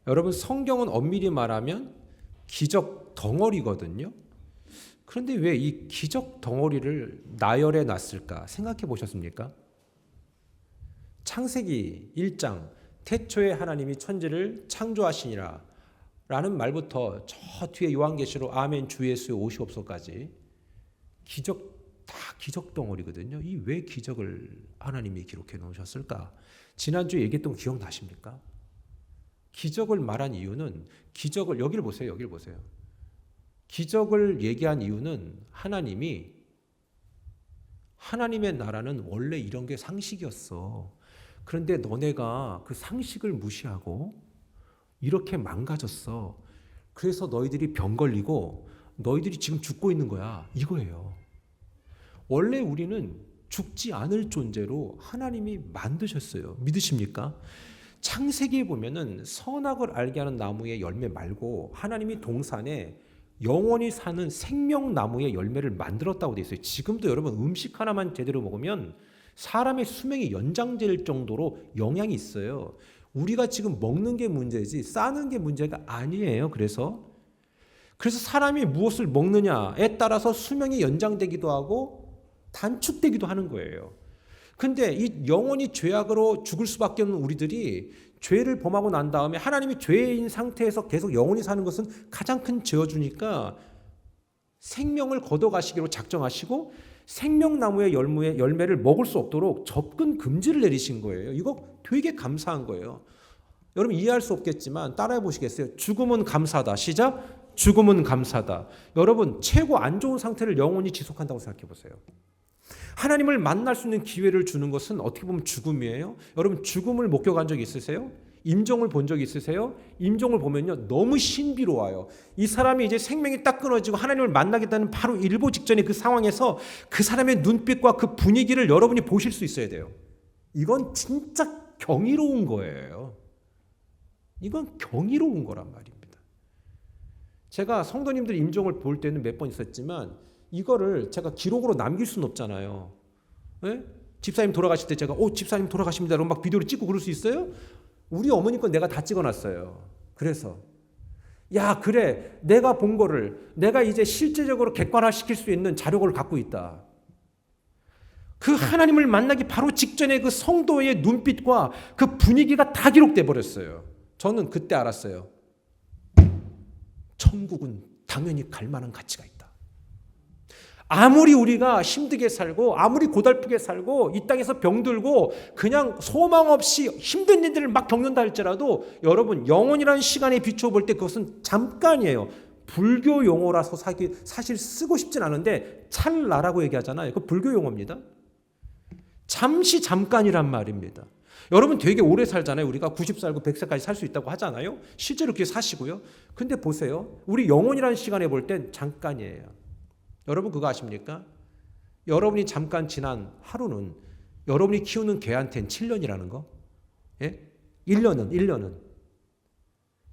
여러분, 성경은 엄밀히 말하면 기적 덩어리거든요. 그런데 왜 이 기적 덩어리를 나열해 놨을까 생각해 보셨습니까? 창세기 1장 태초에 하나님이 천지를 창조하시니라 라는 말부터 저 뒤에 요한계시록 아멘 주 예수의 오시옵소까지 다 기적 덩어리거든요. 이 왜 기적을 하나님이 기록해 놓으셨을까? 지난주에 얘기했던 거 기억나십니까? 기적을 말한 이유는 기적을 여기를 보세요. 여기를 보세요. 기적을 얘기한 이유는 하나님의 나라는 원래 이런 게 상식이었어. 그런데 너네가 그 상식을 무시하고 이렇게 망가졌어. 그래서 너희들이 병 걸리고 너희들이 지금 죽고 있는 거야. 이거예요. 원래 우리는 죽지 않을 존재로 하나님이 만드셨어요. 믿으십니까? 창세기에 보면은 선악을 알게 하는 나무의 열매 말고 하나님이 동산에 영원히 사는 생명나무의 열매를 만들었다고 되어 있어요. 지금도 여러분 음식 하나만 제대로 먹으면 사람의 수명이 연장될 정도로 영향이 있어요. 우리가 지금 먹는 게 문제지 싸는 게 문제가 아니에요. 그래서 사람이 무엇을 먹느냐에 따라서 수명이 연장되기도 하고 단축되기도 하는 거예요. 근데 이 영원히 죄악으로 죽을 수밖에 없는 우리들이 죄를 범하고 난 다음에 하나님이 죄인 상태에서 계속 영원히 사는 것은 가장 큰 저주니까 생명을 걷어가시기로 작정하시고 생명나무의 열매를 먹을 수 없도록 접근 금지를 내리신 거예요. 이거 되게 감사한 거예요. 여러분 이해할 수 없겠지만 따라해 보시겠어요? 죽음은 감사다. 시작. 죽음은 감사다. 여러분 최고 안 좋은 상태를 영원히 지속한다고 생각해 보세요. 하나님을 만날 수 있는 기회를 주는 것은 어떻게 보면 죽음이에요. 여러분 죽음을 목격한 적 있으세요? 임종을 본 적 있으세요? 임종을 보면요 너무 신비로워요. 이 사람이 이제 생명이 딱 끊어지고 하나님을 만나겠다는 바로 일보 직전의 그 상황에서 그 사람의 눈빛과 그 분위기를 여러분이 보실 수 있어야 돼요. 이건 진짜 경이로운 거예요. 이건 경이로운 거란 말입니다. 제가 성도님들 임종을 볼 때는 몇 번 있었지만 이거를 제가 기록으로 남길 수는 없잖아요. 네? 집사님 돌아가실 때 제가 집사님 돌아가십니다 라고 막 비디오를 찍고 그럴 수 있어요? 우리 어머니 건 내가 다 찍어놨어요. 그래서 야 그래 내가 본 거를 내가 이제 실제적으로 객관화시킬 수 있는 자료를 갖고 있다. 그 하나님을 만나기 바로 직전에 그 성도의 눈빛과 그 분위기가 다 기록돼 버렸어요. 저는 그때 알았어요. 천국은 당연히 갈 만한 가치가 있다. 아무리 우리가 힘들게 살고 아무리 고달프게 살고 이 땅에서 병들고 그냥 소망 없이 힘든 일들을 막 겪는다 할지라도 여러분 영혼이라는 시간에 비춰볼 때 그것은 잠깐이에요. 불교 용어라서 사실 쓰고 싶진 않은데 찰나라고 얘기하잖아요. 그 불교 용어입니다. 잠시 잠깐이란 말입니다. 여러분 되게 오래 살잖아요. 우리가 90 살고 100세까지 살 수 있다고 하잖아요. 실제로 그렇게 사시고요. 근데 보세요. 우리 영혼이라는 시간에 볼 땐 잠깐이에요. 여러분 그거 아십니까? 여러분이 잠깐 지난 하루는 여러분이 키우는 개한테는 7년이라는 거. 예? 1년은.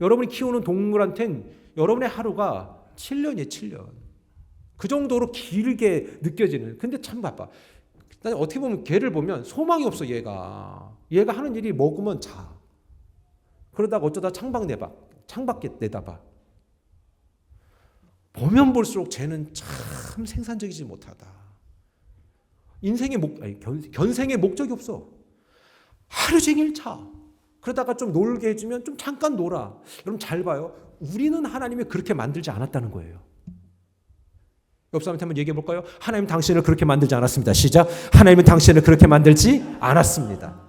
여러분이 키우는 동물한테는 여러분의 하루가 7년이에요. 7년. 그 정도로 길게 느껴지는. 근데 참 바빠. 어떻게 보면 개를 보면 소망이 없어 얘가. 얘가 하는 일이 먹으면 자. 그러다가 어쩌다 창밖에 내다봐. 보면 볼수록 쟤는 참 생산적이지 못하다. 인생의 견생의 목적이 없어. 하루 종일 자. 그러다가 좀 놀게 해주면 좀 잠깐 놀아. 여러분 잘 봐요. 우리는 하나님이 그렇게 만들지 않았다는 거예요. 옆 사람한테 한번 얘기해 볼까요? 하나님 당신을 그렇게 만들지 않았습니다. 시작. 하나님은 당신을 그렇게 만들지 않았습니다.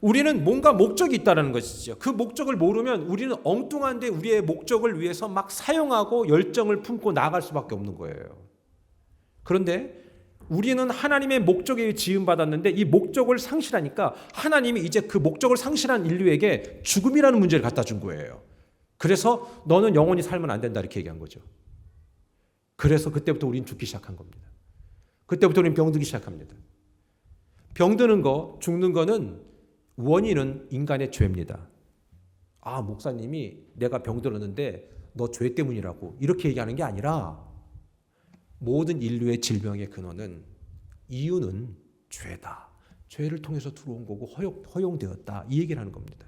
우리는 뭔가 목적이 있다는 것이죠. 그 목적을 모르면 우리는 엉뚱한데 우리의 목적을 위해서 막 사용하고 열정을 품고 나아갈 수밖에 없는 거예요. 그런데 우리는 하나님의 목적에 지음받았는데 이 목적을 상실하니까 하나님이 이제 그 목적을 상실한 인류에게 죽음이라는 문제를 갖다 준 거예요. 그래서 너는 영원히 살면 안 된다 이렇게 얘기한 거죠. 그래서 그때부터 우리는 죽기 시작한 겁니다. 그때부터 우리는 병들기 시작합니다. 병드는 거, 죽는 거는 원인은 인간의 죄입니다. 아, 목사님이 내가 병들었는데 너 죄 때문이라고 이렇게 얘기하는 게 아니라 모든 인류의 질병의 근원은 이유는 죄다. 죄를 통해서 들어온 거고 허용되었다. 이 얘기를 하는 겁니다.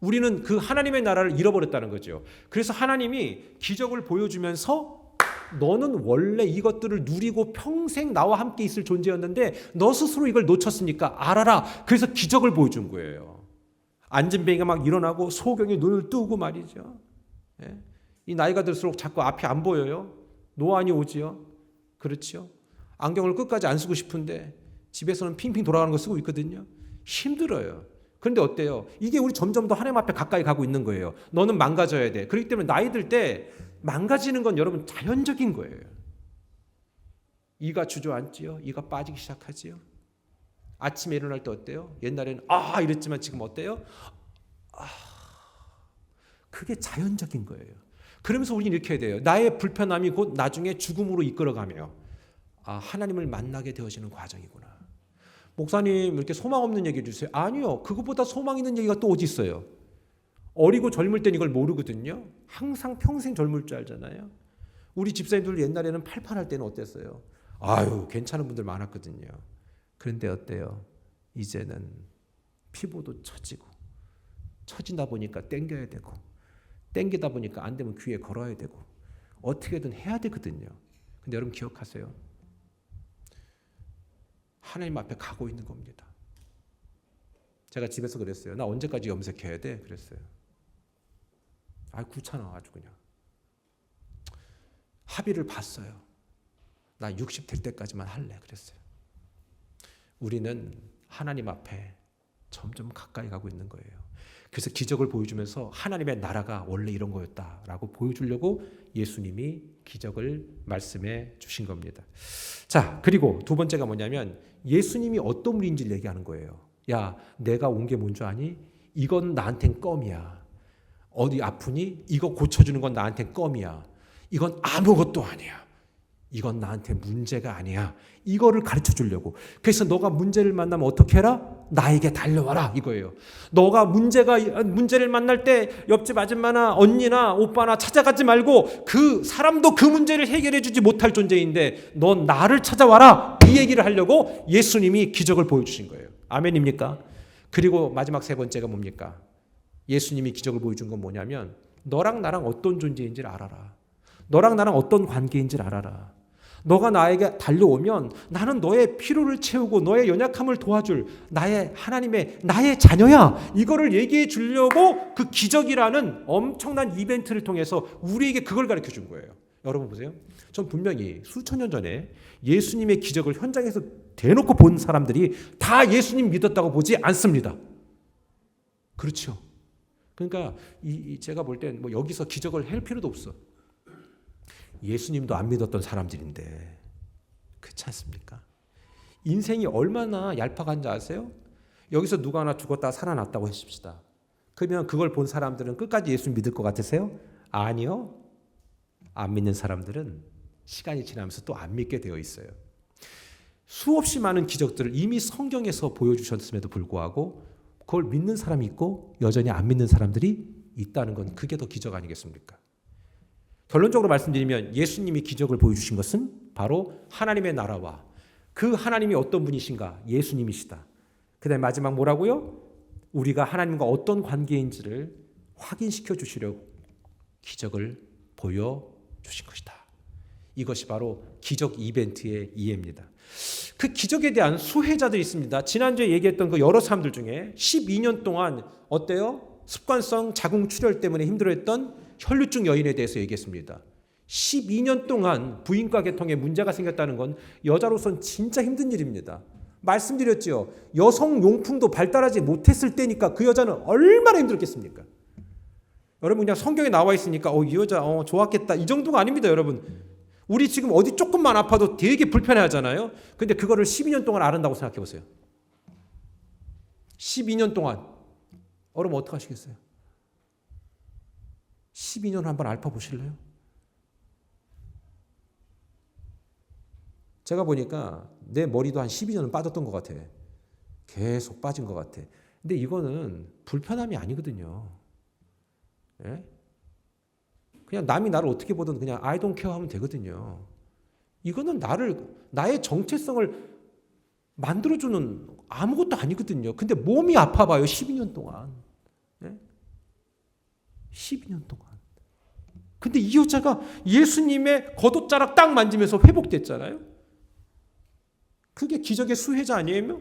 우리는 그 하나님의 나라를 잃어버렸다는 거죠. 그래서 하나님이 기적을 보여주면서 너는 원래 이것들을 누리고 평생 나와 함께 있을 존재였는데 너 스스로 이걸 놓쳤으니까 알아라. 그래서 기적을 보여준 거예요. 안진뱅이가 막 일어나고 소경이 눈을 뜨고 말이죠. 예? 이 나이가 들수록 자꾸 앞이 안 보여요. 노안이 오지요. 그렇죠. 안경을 끝까지 안 쓰고 싶은데 집에서는 핑핑 돌아가는 거 쓰고 있거든요. 힘들어요. 그런데 어때요? 이게 우리 점점 더 하나님 앞에 가까이 가고 있는 거예요. 너는 망가져야 돼. 그렇기 때문에 나이 들 때 망가지는 건 여러분 자연적인 거예요. 이가 주저앉지요. 이가 빠지기 시작하지요. 아침에 일어날 때 어때요? 옛날에는 이랬지만 지금 어때요? 그게 자연적인 거예요. 그러면서 우리는 이렇게 해야 돼요. 나의 불편함이 곧 나중에 죽음으로 이끌어가며 하나님을 만나게 되어지는 과정이구나. 목사님 이렇게 소망 없는 얘기 해주세요. 아니요. 그것보다 소망 있는 얘기가 또 어디 있어요. 어리고 젊을 땐 이걸 모르거든요. 항상 평생 젊을 줄 알잖아요. 우리 집사님들 옛날에는 팔팔할 때는 어땠어요? 괜찮은 분들 많았거든요. 그런데 어때요? 이제는 피부도 처지고 처진다 보니까 땡겨야 되고 땡기다 보니까 안 되면 귀에 걸어야 되고 어떻게든 해야 되거든요. 근데 여러분 기억하세요. 하나님 앞에 가고 있는 겁니다. 제가 집에서 그랬어요. 나 언제까지 염색해야 돼? 그랬어요. 귀찮아 아주 그냥. 합의를 봤어요. 나 60 될 때까지만 할래 그랬어요. 우리는 하나님 앞에 점점 가까이 가고 있는 거예요. 그래서 기적을 보여주면서 하나님의 나라가 원래 이런 거였다라고 보여주려고 예수님이 기적을 말씀해 주신 겁니다. 자, 그리고 두 번째가 뭐냐면 예수님이 어떤 분인지를 얘기하는 거예요. 야, 내가 온 게 뭔 줄 아니? 이건 나한텐 껌이야. 어디 아프니? 이거 고쳐주는 건 나한텐 껌이야. 이건 아무것도 아니야. 이건 나한테 문제가 아니야. 이거를 가르쳐 주려고. 그래서 너가 문제를 만나면 어떻게 해라? 나에게 달려와라 이거예요. 너가 문제를 만날 때 옆집 아줌마나 언니나 오빠나 찾아가지 말고 그 사람도 그 문제를 해결해 주지 못할 존재인데 넌 나를 찾아와라. 이 얘기를 하려고 예수님이 기적을 보여주신 거예요. 아멘입니까? 그리고 마지막 세 번째가 뭡니까? 예수님이 기적을 보여준 건 뭐냐면 너랑 나랑 어떤 존재인지를 알아라. 너랑 나랑 어떤 관계인지를 알아라. 너가 나에게 달려오면 나는 너의 피로를 채우고 너의 연약함을 도와줄 나의 자녀야. 이거를 얘기해 주려고 그 기적이라는 엄청난 이벤트를 통해서 우리에게 그걸 가르쳐 준 거예요. 여러분 보세요. 전 분명히 수천 년 전에 예수님의 기적을 현장에서 대놓고 본 사람들이 다 예수님 믿었다고 보지 않습니다. 그렇죠. 그러니까 제가 볼 땐 뭐 여기서 기적을 할 필요도 없어. 예수님도 안 믿었던 사람들인데 그렇지 않습니까? 인생이 얼마나 얄팍한지 아세요? 여기서 누가 하나 죽었다가 살아났다고 하십시다. 그러면 그걸 본 사람들은 끝까지 예수 믿을 것 같으세요? 아니요. 안 믿는 사람들은 시간이 지나면서 또 안 믿게 되어 있어요. 수없이 많은 기적들을 이미 성경에서 보여주셨음에도 불구하고 그걸 믿는 사람이 있고 여전히 안 믿는 사람들이 있다는 건 그게 더 기적 아니겠습니까? 결론적으로 말씀드리면 예수님이 기적을 보여주신 것은 바로 하나님의 나라와 그 하나님이 어떤 분이신가? 예수님이시다. 그 다음에 마지막 뭐라고요? 우리가 하나님과 어떤 관계인지를 확인시켜 주시려고 기적을 보여주신 것이다. 이것이 바로 기적 이벤트의 이해입니다. 그 기적에 대한 수혜자들이 있습니다. 지난주에 얘기했던 그 여러 사람들 중에 12년 동안 어때요? 습관성 자궁출혈 때문에 힘들어했던 혈류증 여인에 대해서 얘기했습니다. 12년 동안 부인과 계통에 문제가 생겼다는 건 여자로서는 진짜 힘든 일입니다. 말씀드렸죠. 여성 용품도 발달하지 못했을 때니까 그 여자는 얼마나 힘들었겠습니까? 여러분 그냥 성경에 나와 있으니까 이 여자 좋았겠다 이 정도가 아닙니다. 여러분 우리 지금 어디 조금만 아파도 되게 불편해하잖아요. 근데 그거를 12년 동안 앓는다고 생각해 보세요. 12년 동안 여러분 어떻게 하시겠어요? 12년 한번 앓아보실래요? 제가 보니까 내 머리도 한 12년은 빠졌던 것 같아. 계속 빠진 것 같아. 근데 이거는 불편함이 아니거든요. 예? 그냥 남이 나를 어떻게 보든 그냥 I don't care 하면 되거든요. 이거는 나의 정체성을 만들어주는 아무것도 아니거든요. 근데 몸이 아파봐요. 12년 동안. 예? 12년 동안. 근데 이 여자가 예수님의 겉옷자락 딱 만지면서 회복됐잖아요. 그게 기적의 수혜자 아니에요?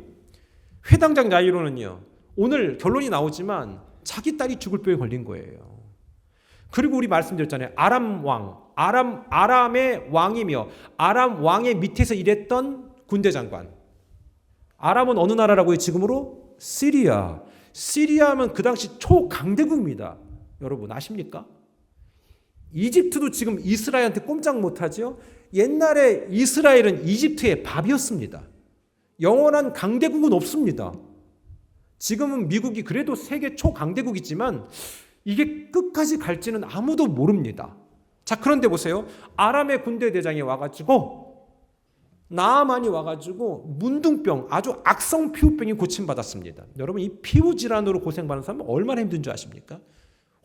회당장 나이로는요, 오늘 결론이 나오지만 자기 딸이 죽을 병에 걸린 거예요. 그리고 우리 말씀드렸잖아요. 아람의 왕이며 아람 왕의 밑에서 일했던 군대 장관. 아람은 어느 나라라고요? 지금으로 시리아. 시리아는 그 당시 초강대국입니다. 여러분 아십니까? 이집트도 지금 이스라엘한테 꼼짝 못하죠. 옛날에 이스라엘은 이집트의 밥이었습니다. 영원한 강대국은 없습니다. 지금은 미국이 그래도 세계 초강대국이지만 이게 끝까지 갈지는 아무도 모릅니다. 자, 그런데 보세요. 아람의 군대 대장이 와가지고 나아만이 와가지고 문둥병, 아주 악성 피부병이 고침받았습니다. 여러분, 이 피부 질환으로 고생받는 사람은 얼마나 힘든 줄 아십니까?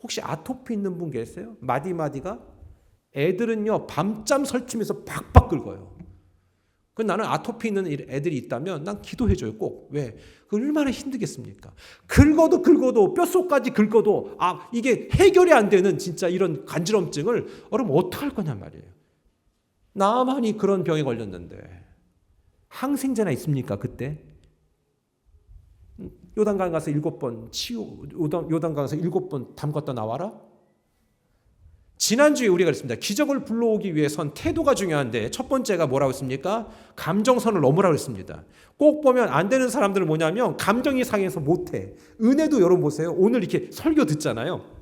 혹시 아토피 있는 분 계세요? 마디마디가? 애들은요, 밤잠 설치면서 박박 긁어요. 그 나는 아토피 있는 애들이 있다면 난 기도해줘요, 꼭. 왜? 그 얼마나 힘들겠습니까? 긁어도 뼛속까지 긁어도 이게 해결이 안 되는 진짜 이런 간지럼증을 여러분 어떡할 거냐 말이에요. 나만이 그런 병에 걸렸는데 항생제나 있습니까 그때? 요단강 가서 7번 요단강 가서 7번 담갔다 나와라? 지난주에 우리가 그랬습니다. 기적을 불러오기 위해선 태도가 중요한데 첫 번째가 뭐라고 했습니까? 감정선을 넘으라고 했습니다. 꼭 보면 안 되는 사람들은 뭐냐면 감정이 상해서 못해. 은혜도 여러분 보세요. 오늘 이렇게 설교 듣잖아요.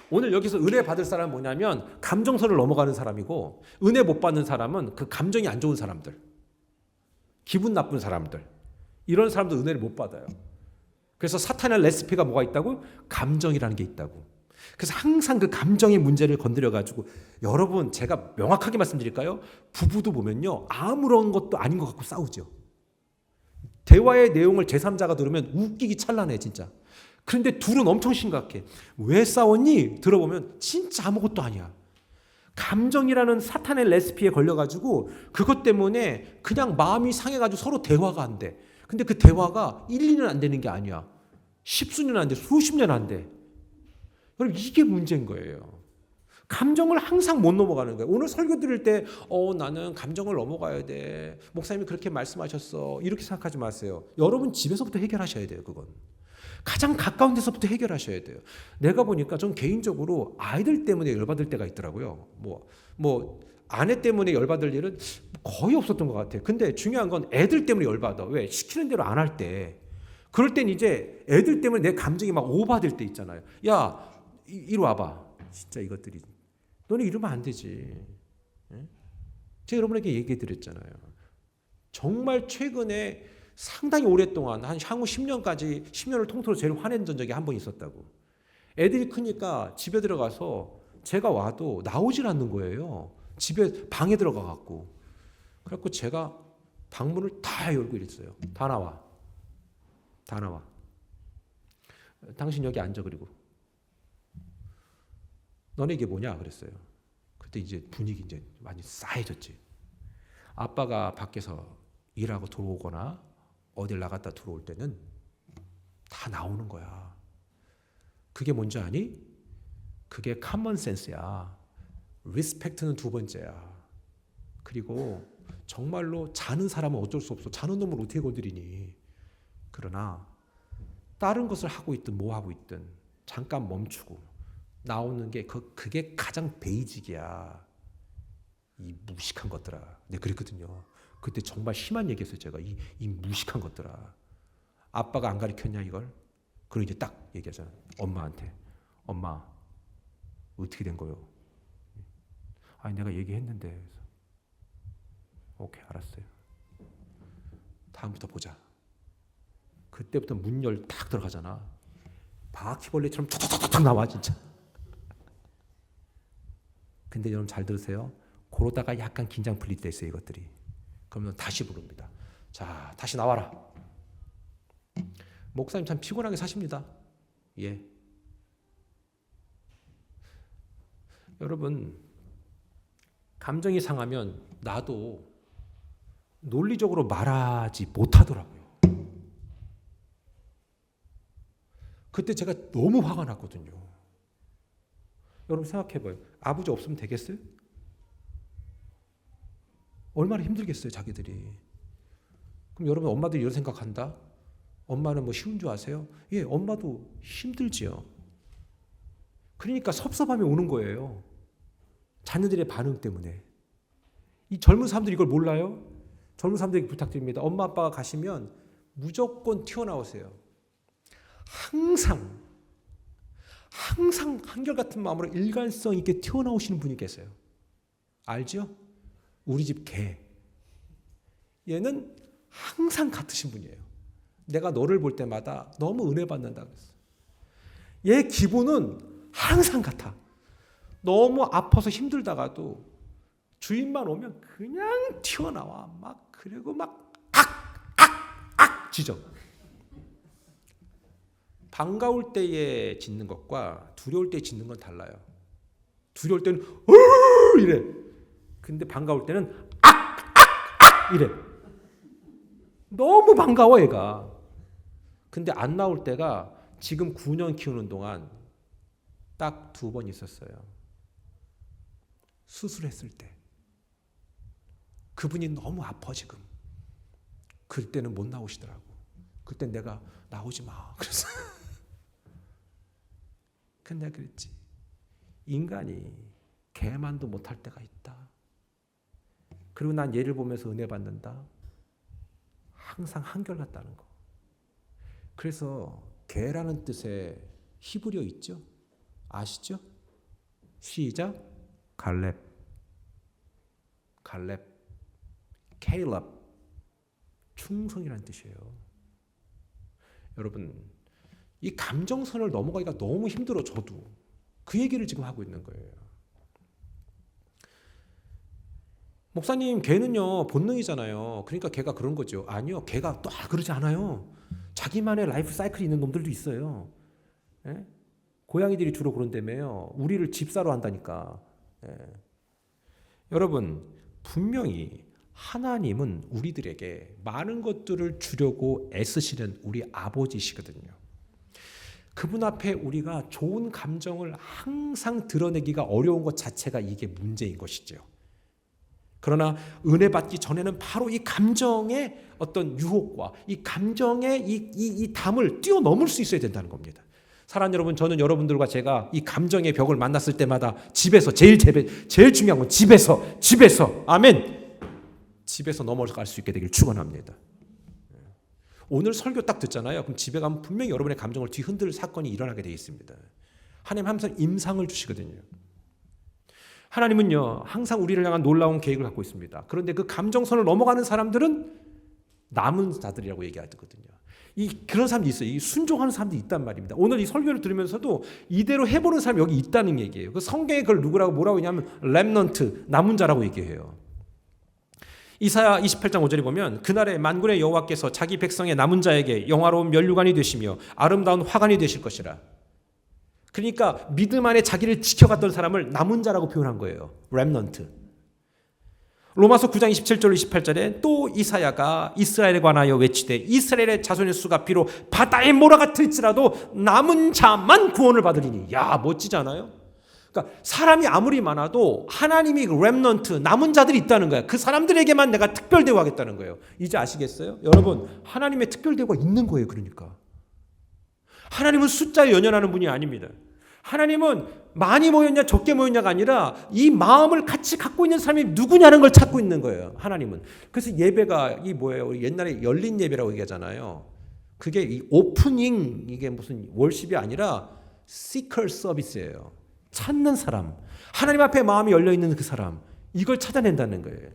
오늘 여기서 은혜 받을 사람은 뭐냐면 감정선을 넘어가는 사람이고, 은혜 못 받는 사람은 그 감정이 안 좋은 사람들, 기분 나쁜 사람들, 이런 사람도 은혜를 못 받아요. 그래서 사탄의 레시피가 뭐가 있다고? 감정이라는 게 있다고. 그래서 항상 그 감정의 문제를 건드려가지고, 여러분 제가 명확하게 말씀드릴까요? 부부도 보면요, 아무런 것도 아닌 것 같고 싸우죠. 대화의 내용을 제3자가 들으면 웃기기 찬란해 진짜. 그런데 둘은 엄청 심각해. 왜 싸웠니? 들어보면 진짜 아무것도 아니야. 감정이라는 사탄의 레시피에 걸려가지고 그것 때문에 그냥 마음이 상해가지고 서로 대화가 안 돼. 근데 그 대화가 1, 2년 안 되는 게 아니야. 십수년 안 돼. 수십 년 안 돼. 여러분 이게 문제인 거예요. 감정을 항상 못 넘어가는 거예요. 오늘 설교 들을 때 나는 감정을 넘어가야 돼. 목사님이 그렇게 말씀하셨어. 이렇게 생각하지 마세요. 여러분 집에서부터 해결하셔야 돼요. 그건. 가장 가까운 데서부터 해결하셔야 돼요. 내가 보니까 전 개인적으로 아이들 때문에 열받을 때가 있더라고요. 뭐 아내 때문에 열받을 일은 거의 없었던 것 같아요. 근데 중요한 건 애들 때문에 열받아. 왜? 시키는 대로 안 할 때. 그럴 땐 이제 애들 때문에 내 감정이 막 오버될 때 있잖아요. 야, 이리 와봐. 진짜 이것들이. 너네 이러면 안 되지. 제가 여러분에게 얘기해 드렸잖아요. 정말 최근에 상당히 오랫동안 한 향후 10년까지 10년을 통틀어 제일 화냈던 적이 한 번 있었다고. 애들이 크니까 집에 들어가서 제가 와도 나오질 않는 거예요. 집에 방에 들어가 갖고. 그래갖고 제가 방문을 다 열고 이랬어요. 다 나와. 다 나와. 당신 여기 앉아. 그리고 너네 이게 뭐냐 그랬어요. 그때 이제 분위기 이제 많이 싸해졌지. 아빠가 밖에서 일하고 들어오거나 어딜 나갔다 들어올 때는 다 나오는 거야. 그게 뭔지 아니? 그게 커먼 센스야. 리스펙트는 두 번째야. 그리고 정말로 자는 사람은 어쩔 수 없어. 자는 놈을 어떻게 건드리니? 그러나 다른 것을 하고 있든 뭐 하고 있든 잠깐 멈추고 나오는 게 그게 가장 베이직이야. 이 무식한 것들아. 내가 그랬거든요. 그때 정말 심한 얘기했어요. 제가 이 무식한 것들아. 아빠가 안 가르쳤냐 이걸? 그리고 이제 딱 얘기하잖아. 엄마한테. 엄마 어떻게 된 거요? 아니 내가 얘기했는데. 오케이 알았어요. 다음부터 보자. 그때부터 문열 딱 들어가잖아. 바퀴벌레처럼 툭툭툭툭 나와 진짜. 근데 여러분 잘 들으세요. 그러다가 약간 긴장 풀릴 때 있어요 이것들이. 그러면 다시 부릅니다. 자, 다시 나와라. 목사님 참 피곤하게 사십니다. 예. 여러분, 감정이 상하면 나도 논리적으로 말하지 못하더라고요. 그때 제가 너무 화가 났거든요. 여러분 생각해봐요. 아버지 없으면 되겠어요? 얼마나 힘들겠어요, 자기들이. 그럼 여러분 엄마들이 이런 생각한다? 엄마는 뭐 쉬운 줄 아세요? 예, 엄마도 힘들지요. 그러니까 섭섭함이 오는 거예요. 자녀들의 반응 때문에. 이 젊은 사람들이 이걸 몰라요? 젊은 사람들에게 부탁드립니다. 엄마 아빠가 가시면 무조건 튀어나오세요. 항상 한결같은 마음으로 일관성 있게 튀어나오시는 분이 계세요. 알죠? 우리 집 개. 얘는 항상 같으신 분이에요. 내가 너를 볼 때마다 너무 은혜 받는다 그랬어요. 얘 기분은 항상 같아. 너무 아파서 힘들다가도 주인만 오면 그냥 튀어나와. 막 그리고 막 짖어. 반가울 때에 짖는 것과 두려울 때 짖는 건 달라요. 두려울 때는 이래. 근데 반가울 때는 이래. 너무 반가워 얘가. 근데 안 나올 때가 지금 9년 키우는 동안 딱 2번 있었어요. 수술했을 때. 그분이 너무 아파 지금. 그때는 못 나오시더라고. 그때 내가 나오지 마. 그래서 근데 그랬지. 인간이 개만도 못할 때가 있다. 그리고 난 얘를 보면서 은혜 받는다. 항상 한결같다는 거. 그래서 개라는 뜻의 히브리어 있죠? 아시죠? 시작. 갈렙. 케일럽. 충성이라는 뜻이에요. 여러분, 이 감정선을 넘어가기가 너무 힘들어. 저도 그 얘기를 지금 하고 있는 거예요. 목사님, 개는요 본능이잖아요. 그러니까 개가 그런 거죠. 아니요, 개가 또 그러지 않아요. 자기만의 라이프 사이클이 있는 놈들도 있어요. 예? 고양이들이 주로 그런다며요. 우리를 집사로 한다니까. 예. 여러분, 분명히 하나님은 우리들에게 많은 것들을 주려고 애쓰시는 우리 아버지시거든요. 그분 앞에 우리가 좋은 감정을 항상 드러내기가 어려운 것 자체가 이게 문제인 것이죠. 그러나 은혜 받기 전에는 바로 이 감정의 어떤 유혹과 이 감정의 이 담을 뛰어넘을 수 있어야 된다는 겁니다. 사랑하는 여러분, 저는 여러분들과 제가 이 감정의 벽을 만났을 때마다 집에서 제일 중요한 건 집에서 아멘. 집에서 넘어갈 수 있게 되길 축원합니다. 오늘 설교 딱 듣잖아요. 그럼 집에 가면 분명히 여러분의 감정을 뒤흔들 사건이 일어나게 되어 있습니다. 하나님 항상 임상을 주시거든요. 하나님은요 항상 우리를 향한 놀라운 계획을 갖고 있습니다. 그런데 그 감정선을 넘어가는 사람들은 남은 자들이라고 얘기하거든요. 그런 사람들이 있어요. 이 순종하는 사람들이 있단 말입니다. 오늘 이 설교를 들으면서도 이대로 해보는 사람이 여기 있다는 얘기예요. 그 성경에 그걸 뭐라고 하냐면 렘넌트, 남은 자라고 얘기해요. 이사야 28장 5절에 보면 그날에 만군의 여호와께서 자기 백성의 남은 자에게 영화로운 면류관이 되시며 아름다운 화관이 되실 것이라. 그러니까 믿음 안에 자기를 지켜갔던 사람을 남은 자라고 표현한 거예요. 렘넌트. 로마서 9장 27절 28절에 또 이사야가 이스라엘에 관하여 외치되 이스라엘의 자손의 수가 비록 바다에 몰아가틀지라도 남은 자만 구원을 받으리니. 야, 멋지잖아요. 그러니까 사람이 아무리 많아도 하나님이 렘넌트, 남은 자들이 있다는 거야. 그 사람들에게만 내가 특별 대우하겠다는 거예요. 이제 아시겠어요? 여러분, 하나님의 특별 대우가 있는 거예요. 그러니까 하나님은 숫자에 연연하는 분이 아닙니다. 하나님은 많이 모였냐 적게 모였냐가 아니라 이 마음을 같이 갖고 있는 사람이 누구냐는 걸 찾고 있는 거예요. 하나님은. 그래서 예배가 이 뭐예요? 옛날에 열린 예배라고 얘기하잖아요. 그게 이 오프닝, 이게 무슨 월십이 아니라 시커 서비스예요. 찾는 사람, 하나님 앞에 마음이 열려있는 그 사람, 이걸 찾아낸다는 거예요.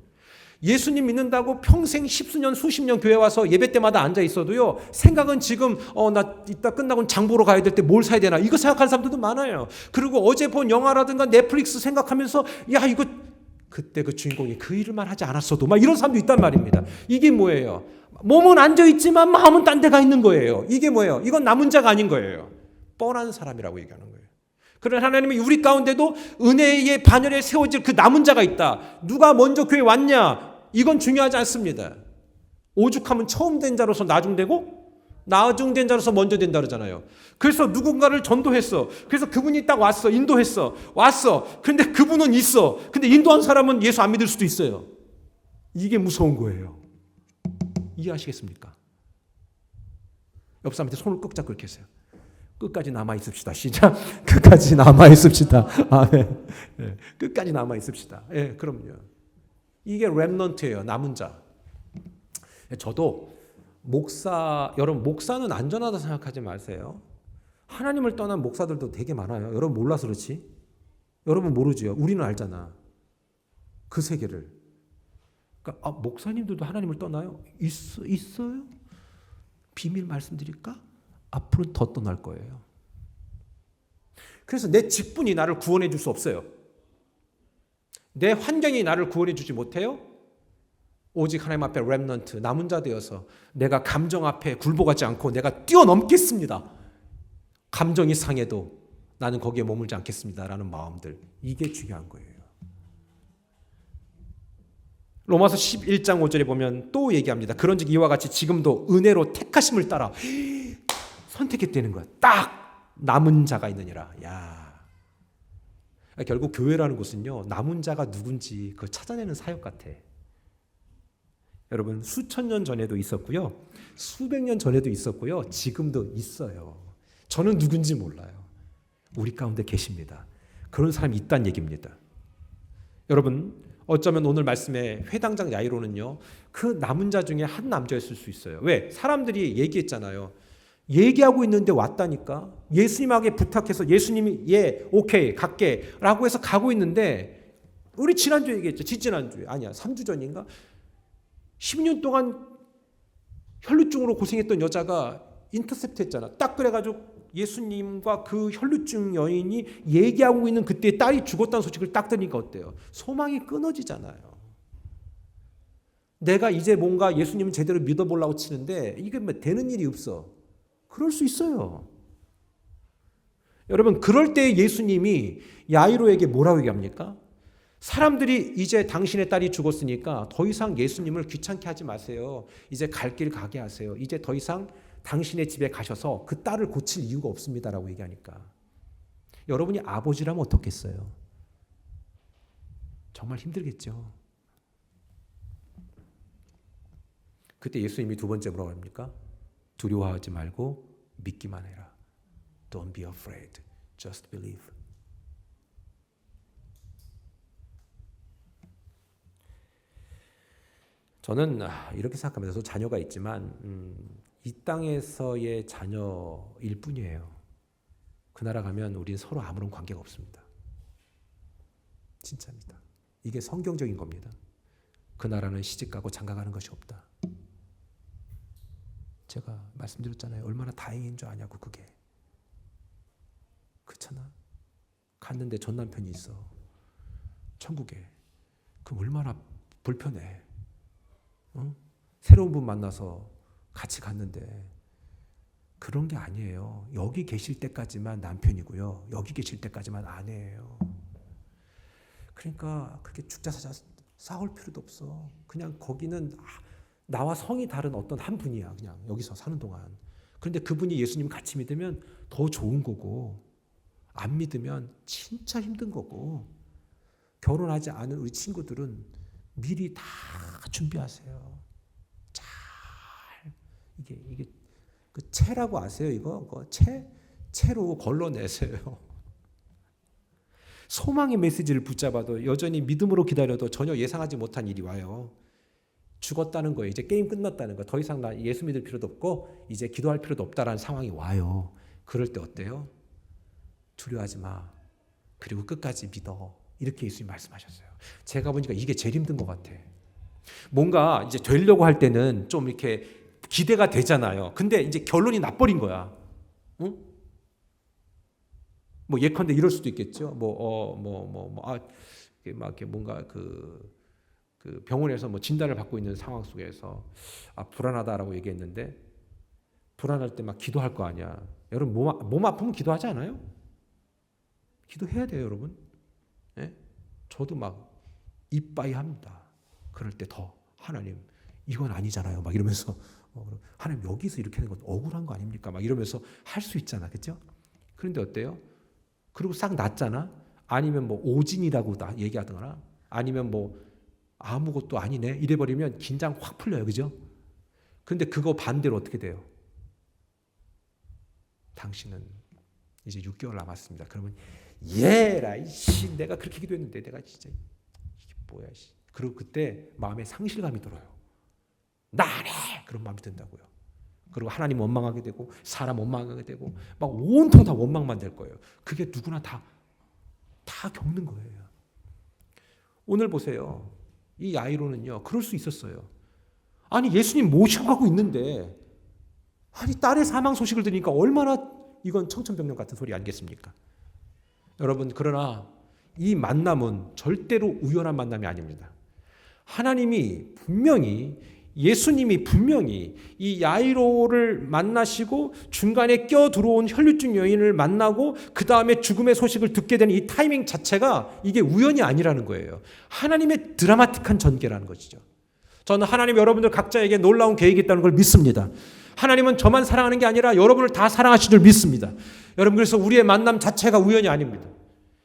예수님 믿는다고 평생 십수년 수십 년 교회 와서 예배 때마다 앉아 있어도요 생각은 지금 나 이따 끝나고 장 보러 가야 될 때 뭘 사야 되나 이거 생각하는 사람들도 많아요. 그리고 어제 본 영화라든가 넷플릭스 생각하면서 야 이거 그때 그 주인공이 그 일만 하지 않았어도 막 이런 사람도 있단 말입니다. 이게 뭐예요? 몸은 앉아 있지만 마음은 딴 데 가 있는 거예요. 이게 뭐예요? 이건 남은 자가 아닌 거예요. 뻔한 사람이라고 얘기하는 거예요. 그런 하나님이 우리 가운데도 은혜의 반열에 세워질 그 남은 자가 있다. 누가 먼저 교회 왔냐? 이건 중요하지 않습니다. 오죽하면 처음 된 자로서 나중되고 나중된 자로서 먼저 된다 그러잖아요. 그래서 누군가를 전도했어. 그래서 그분이 딱 왔어. 인도했어. 왔어. 근데 그분은 있어. 근데 인도한 사람은 예수 안 믿을 수도 있어요. 이게 무서운 거예요. 이해하시겠습니까? 옆 사람한테 손을 꼭 잡고 이렇게 했어요. 끝까지 남아 있읍시다. 시작. 끝까지 남아 있읍시다. 아멘. 네. 끝까지 남아 있읍시다. 예, 그럼요. 이게 렘넌트예요. 남은 자. 저도 여러분 목사는 안전하다 생각하지 마세요. 하나님을 떠난 목사들도 되게 많아요. 여러분 몰라서 그렇지? 여러분 모르죠. 우리는 알잖아. 그 세계를. 그러니까 목사님들도 하나님을 떠나요? 있어요? 비밀 말씀드릴까? 앞으로 더 떠날 거예요. 그래서 내 직분이 나를 구원해 줄 수 없어요. 내 환경이 나를 구원해 주지 못해요. 오직 하나님 앞에 렘넌트, 남은 자 되어서 내가 감정 앞에 굴복하지 않고 내가 뛰어넘겠습니다. 감정이 상해도 나는 거기에 머물지 않겠습니다라는 마음들. 이게 중요한 거예요. 로마서 11장 5절에 보면 또 얘기합니다. 그런즉 이와 같이 지금도 은혜로 택하심을 따라 선택했다는 거야. 딱 남은 자가 있느니라. 야, 결국 교회라는 곳은요, 남은 자가 누군지 그걸 찾아내는 사역 같아. 여러분 수천 년 전에도 있었고요, 수백 년 전에도 있었고요, 지금도 있어요. 저는 누군지 몰라요. 우리 가운데 계십니다. 그런 사람이 있다는 얘기입니다. 여러분 어쩌면 오늘 말씀의 회당장 야이로는요, 그 남은 자 중에 한 남자였을 수 있어요. 왜? 사람들이 얘기했잖아요. 얘기하고 있는데 왔다니까. 예수님에게 부탁해서 예수님이 오케이 갈게 라고 해서 가고 있는데, 우리 지난주에 얘기했죠. 지지난주에 아니야 3주 전인가 10년 동안 혈루증으로 고생했던 여자가 인터셉트 했잖아. 딱 그래가지고 예수님과 그 혈루증 여인이 얘기하고 있는 그때 딸이 죽었다는 소식을 딱 들으니까 어때요? 소망이 끊어지잖아요. 내가 이제 뭔가 예수님을 제대로 믿어보려고 치는데 이게 뭐 되는 일이 없어. 그럴 수 있어요. 여러분 그럴 때 예수님이 야이로에게 뭐라고 얘기합니까? 사람들이 이제 당신의 딸이 죽었으니까 더 이상 예수님을 귀찮게 하지 마세요. 이제 갈 길 가게 하세요. 이제 더 이상 당신의 집에 가셔서 그 딸을 고칠 이유가 없습니다라고 얘기하니까, 여러분이 아버지라면 어떻겠어요? 정말 힘들겠죠. 그때 예수님이 두 번째 뭐라고 합니까? 두려워하지 말고 믿기만 해라. Don't be afraid. Just believe. 저는 이렇게 생각합니다. 저도 자녀가 있지만 이 땅에서의 자녀일 뿐이에요. 그 나라 가면 우리는 서로 아무런 관계가 없습니다. 진짜입니다. 이게 성경적인 겁니다. 그 나라는 시집가고 장가가는 것이 없다. 제가 말씀드렸잖아요. 얼마나 다행인 줄 아냐고. 그게 그렇잖아. 갔는데 전 남편이 있어, 천국에. 그럼 얼마나 불편해. 새로운 분 만나서 같이 갔는데. 그런 게 아니에요. 여기 계실 때까지만 남편이고요, 여기 계실 때까지만 아내예요. 그러니까 그렇게 죽자 사자 싸울 필요도 없어. 그냥 거기는 나와 성이 다른 어떤 한 분이야. 그냥 여기서 사는 동안. 그런데 그분이 예수님 같이 믿으면 더 좋은 거고, 안 믿으면 진짜 힘든 거고. 결혼하지 않은 우리 친구들은 미리 다 준비하세요. 잘. 이게 그 채라고 아세요? 이거 채로 걸러내세요. 소망의 메시지를 붙잡아도 여전히 믿음으로 기다려도 전혀 예상하지 못한 일이 와요. 죽었다는 거예요. 이제 게임 끝났다는 거. 더 이상 나 예수 믿을 필요도 없고 이제 기도할 필요도 없다라는 상황이 와요. 그럴 때 어때요? 두려워하지 마. 그리고 끝까지 믿어. 이렇게 예수님이 말씀하셨어요. 제가 보니까 이게 제일 힘든 것 같아. 뭔가 이제 되려고 할 때는 좀 이렇게 기대가 되잖아요. 근데 이제 결론이 나버린 거야. 응? 뭐 예컨대 이럴 수도 있겠죠. 이렇게 뭔가 그 병원에서 뭐 진단을 받고 있는 상황 속에서 불안하다라고 얘기했는데, 불안할 때 막 기도할 거 아니야. 여러분 몸 아프면 기도하지 않아요? 기도해야 돼요, 여러분. 네? 저도 막 이빠이 합니다. 그럴 때 더 하나님 이건 아니잖아요. 막 이러면서 하나님 여기서 이렇게 하는 건 억울한 거 아닙니까? 막 이러면서 할 수 있잖아, 그렇죠? 그런데 어때요? 그리고 싹 낫잖아. 아니면 뭐 오진이라고 얘기하거나 아니면 뭐 아무것도 아니네 이래버리면 긴장 확 풀려요, 그죠? 그런데 그거 반대로 어떻게 돼요? 당신은 이제 6개월 남았습니다. 그러면 얘라 이씨 내가 그렇게 기도했는데 내가 진짜 이게 뭐야 씨. 그리고 그때 마음에 상실감이 들어요. 나래 그런 마음이 든다고요. 그리고 하나님 원망하게 되고 사람 원망하게 되고 막 온통 다 원망만 될 거예요. 그게 누구나 다 겪는 거예요. 오늘 보세요. 이 야이로는요 그럴 수 있었어요. 아니 예수님 모셔가고 있는데 아니 딸의 사망 소식을 들으니까 얼마나 이건 청천벽력 같은 소리 아니겠습니까? 여러분 그러나 이 만남은 절대로 우연한 만남이 아닙니다. 하나님이 분명히 예수님이 분명히 이 야이로를 만나시고 중간에 껴들어온 혈류증 여인을 만나고 그 다음에 죽음의 소식을 듣게 되는 이 타이밍 자체가 이게 우연이 아니라는 거예요. 하나님의 드라마틱한 전개라는 것이죠. 저는 하나님 여러분들 각자에게 놀라운 계획이 있다는 걸 믿습니다. 하나님은 저만 사랑하는 게 아니라 여러분을 다 사랑하실 줄 믿습니다. 여러분 그래서 우리의 만남 자체가 우연이 아닙니다.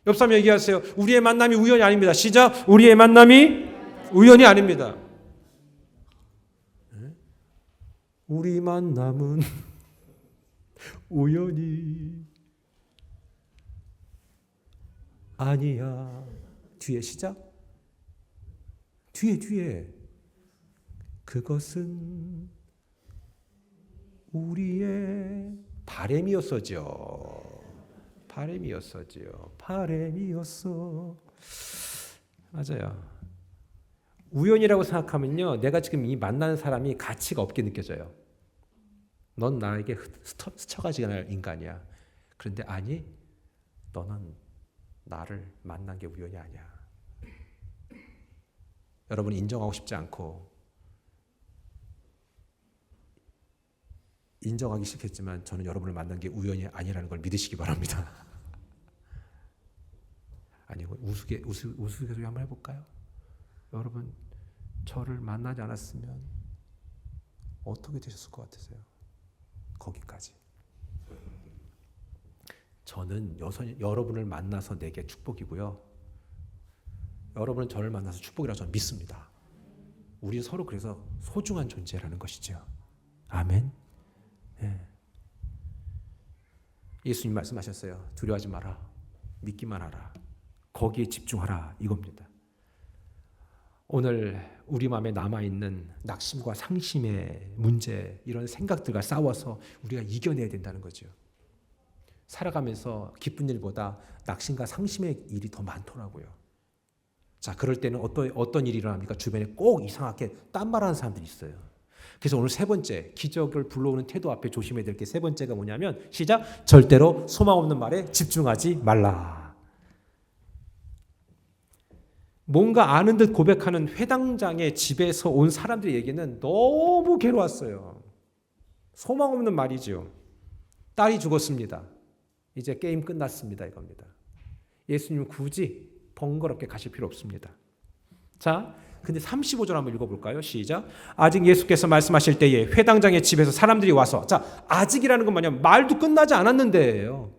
옆 사람 얘기하세요. 우리의 만남이 우연이 아닙니다. 시작. 우리의 만남이 우연이 아닙니다. 우리 만남은 우연이 아니야. 뒤에 시작. 뒤에 그것은 우리의 바램이었어죠. 바램이었어. 맞아요. 우연이라고 생각하면요, 내가 지금 이 만나는 사람이 가치가 없게 느껴져요. 넌 나에게 스쳐가지 않을 인간이야. 그런데 아니, 너는 나를 만난 게 우연이 아니야. 여러분 인정하고 싶지 않고 인정하기 싫겠지만 저는 여러분을 만난 게 우연이 아니라는 걸 믿으시기 바랍니다. 아니고 우스갯소리 한번 해볼까요? 여러분 저를 만나지 않았으면 어떻게 되셨을 것 같으세요? 거기까지. 저는 여러분을 만나서 내게 축복이고요. 여러분은 저를 만나서 축복이라고 저는 믿습니다. 우리는 서로 그래서 소중한 존재라는 것이죠. 아멘. 네. 예수님 말씀하셨어요. 두려워하지 마라. 믿기만 하라. 거기에 집중하라. 이겁니다. 오늘 우리 마음에 남아있는 낙심과 상심의 문제, 이런 생각들과 싸워서 우리가 이겨내야 된다는 거죠. 살아가면서 기쁜 일보다 낙심과 상심의 일이 더 많더라고요. 자, 그럴 때는 어떤 일이 일어납니까? 주변에 꼭 이상하게 딴말하는 사람들이 있어요. 그래서 오늘 세 번째, 기적을 불러오는 태도 앞에 조심해야 될 게 세 번째가 뭐냐면 시작! 절대로 소망 없는 말에 집중하지 말라. 뭔가 아는 듯 고백하는 회당장의 집에서 온 사람들의 얘기는 너무 괴로웠어요. 소망 없는 말이죠. 딸이 죽었습니다. 이제 게임 끝났습니다. 이겁니다. 예수님은 굳이 번거롭게 가실 필요 없습니다. 자, 근데 35절 한번 읽어볼까요? 시작. 아직 예수께서 말씀하실 때에 회당장의 집에서 사람들이 와서, 자, 아직이라는 건 뭐냐면 말도 끝나지 않았는데요.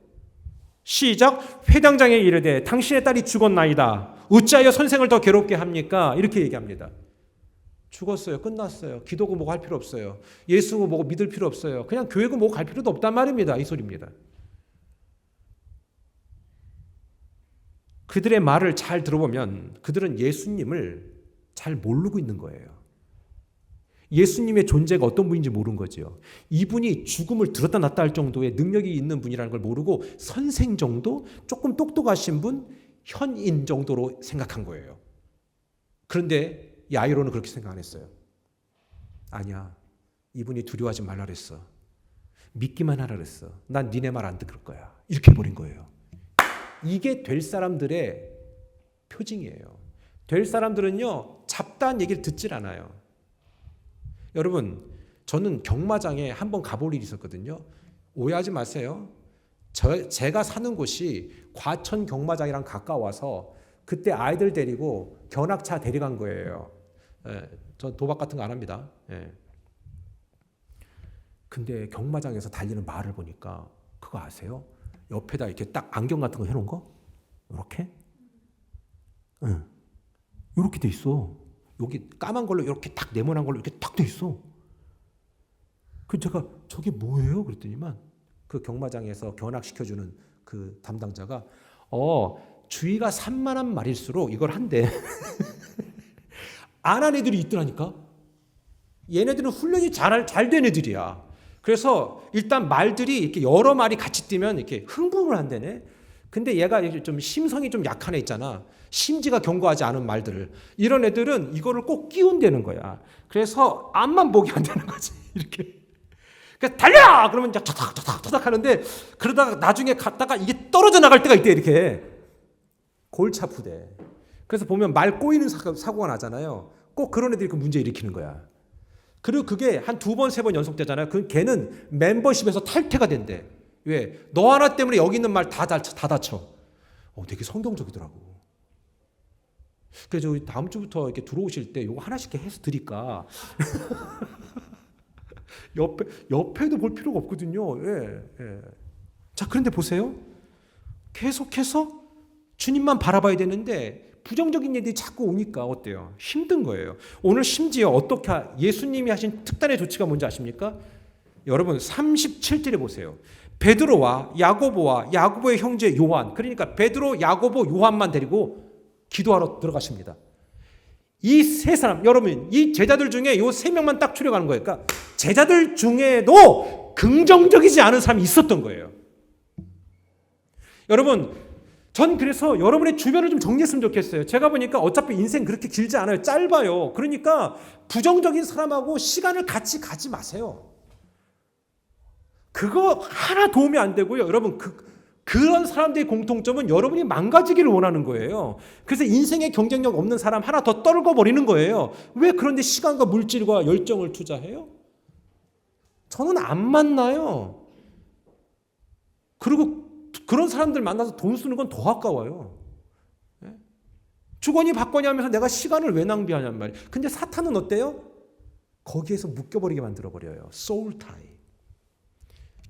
시작. 회당장에 이르되 당신의 딸이 죽었나이다. 어찌하여 선생을 더 괴롭게 합니까? 이렇게 얘기합니다. 죽었어요. 끝났어요. 기도고 뭐고 할 필요 없어요. 예수고 뭐고 믿을 필요 없어요. 그냥 교회고 뭐고 갈 필요도 없단 말입니다. 이 소리입니다. 그들의 말을 잘 들어보면 그들은 예수님을 잘 모르고 있는 거예요. 예수님의 존재가 어떤 분인지 모르는 거죠. 이분이 죽음을 들었다 놨다 할 정도의 능력이 있는 분이라는 걸 모르고 선생 정도, 조금 똑똑하신 분, 현인 정도로 생각한 거예요. 그런데 야이로는 그렇게 생각 안 했어요. 아니야, 이분이 두려워하지 말라 그랬어. 믿기만 하라 그랬어. 난 니네 말 안 들을 거야. 이렇게 해버린 거예요. 이게 될 사람들의 표징이에요. 될 사람들은요, 잡다한 얘기를 듣질 않아요. 여러분, 저는 경마장에 한번 가볼 일이 있었거든요. 오해하지 마세요. 제가 사는 곳이 과천 경마장이랑 가까워서 그때 아이들 데리고 견학차 데려간 거예요. 저 도박 같은 거 안 합니다. 근데 경마장에서 달리는 말을 보니까 그거 아세요? 옆에다 이렇게 딱 안경 같은 거 해놓은 거? 이렇게? 응. 이렇게 돼 있어. 여기 까만 걸로 이렇게 딱 네모난 걸로 이렇게 딱 돼 있어. 그 제가 저게 뭐예요? 그랬더니만 그 경마장에서 견학시켜주는 그 담당자가 주의가 산만한 말일수록 이걸 한대. 안 한 애들이 있더라니까. 얘네들은 훈련이 잘 된 애들이야. 그래서 일단 말들이 이렇게 여러 마리 같이 뛰면 이렇게 흥분을 한대네. 근데 얘가 좀 심성이 좀 약한 애 있잖아. 심지가 견고하지 않은 말들을. 이런 애들은 이거를 꼭 끼운대는 거야. 그래서 앞만 보게 한다는 거지. 이렇게. 그러니까 달려! 그러면 이제 타닥타닥 하는데 그러다가 나중에 갔다가 이게 떨어져 나갈 때가 있대. 이렇게. 골치 아프대. 그래서 보면 말 꼬이는 사고가 나잖아요. 꼭 그런 애들이 그 문제 일으키는 거야. 그리고 그게 한 2번, 3번 연속되잖아요. 그 걔는 멤버십에서 탈퇴가 된대. 왜? 너 하나 때문에 여기 있는 말 다 다쳐. 되게 성경적이더라고. 그래서 다음 주부터 이렇게 들어오실 때 이거 하나씩 해서 드릴까. 옆에도 볼 필요가 없거든요. 예. 자, 그런데 보세요. 계속해서 주님만 바라봐야 되는데 부정적인 얘기들이 자꾸 오니까 어때요? 힘든 거예요. 오늘 심지어 어떻게 예수님이 하신 특단의 조치가 뭔지 아십니까? 여러분 37절에 보세요. 베드로와 야고보와 야고보의 형제 요한, 그러니까 베드로, 야고보, 요한만 데리고 기도하러 들어가십니다. 이 세 사람, 여러분 이 제자들 중에 요 세 명만 딱 추려가는 거예요. 그러니까 제자들 중에도 긍정적이지 않은 사람이 있었던 거예요. 여러분 전 그래서 여러분의 주변을 좀 정리했으면 좋겠어요. 제가 보니까 어차피 인생 그렇게 길지 않아요. 짧아요. 그러니까 부정적인 사람하고 시간을 같이 가지 마세요. 그거 하나 도움이 안 되고요. 여러분 그런 사람들의 공통점은 여러분이 망가지기를 원하는 거예요. 그래서 인생에 경쟁력 없는 사람 하나 더 떨궈버리는 거예요. 왜 그런데 시간과 물질과 열정을 투자해요? 저는 안 만나요. 그리고 그런 사람들 만나서 돈 쓰는 건 더 아까워요. 주거니 받거니 하면서 내가 시간을 왜 낭비하냔 말이에요. 근데 사탄은 어때요? 거기에서 묶여버리게 만들어버려요. 소울 타이.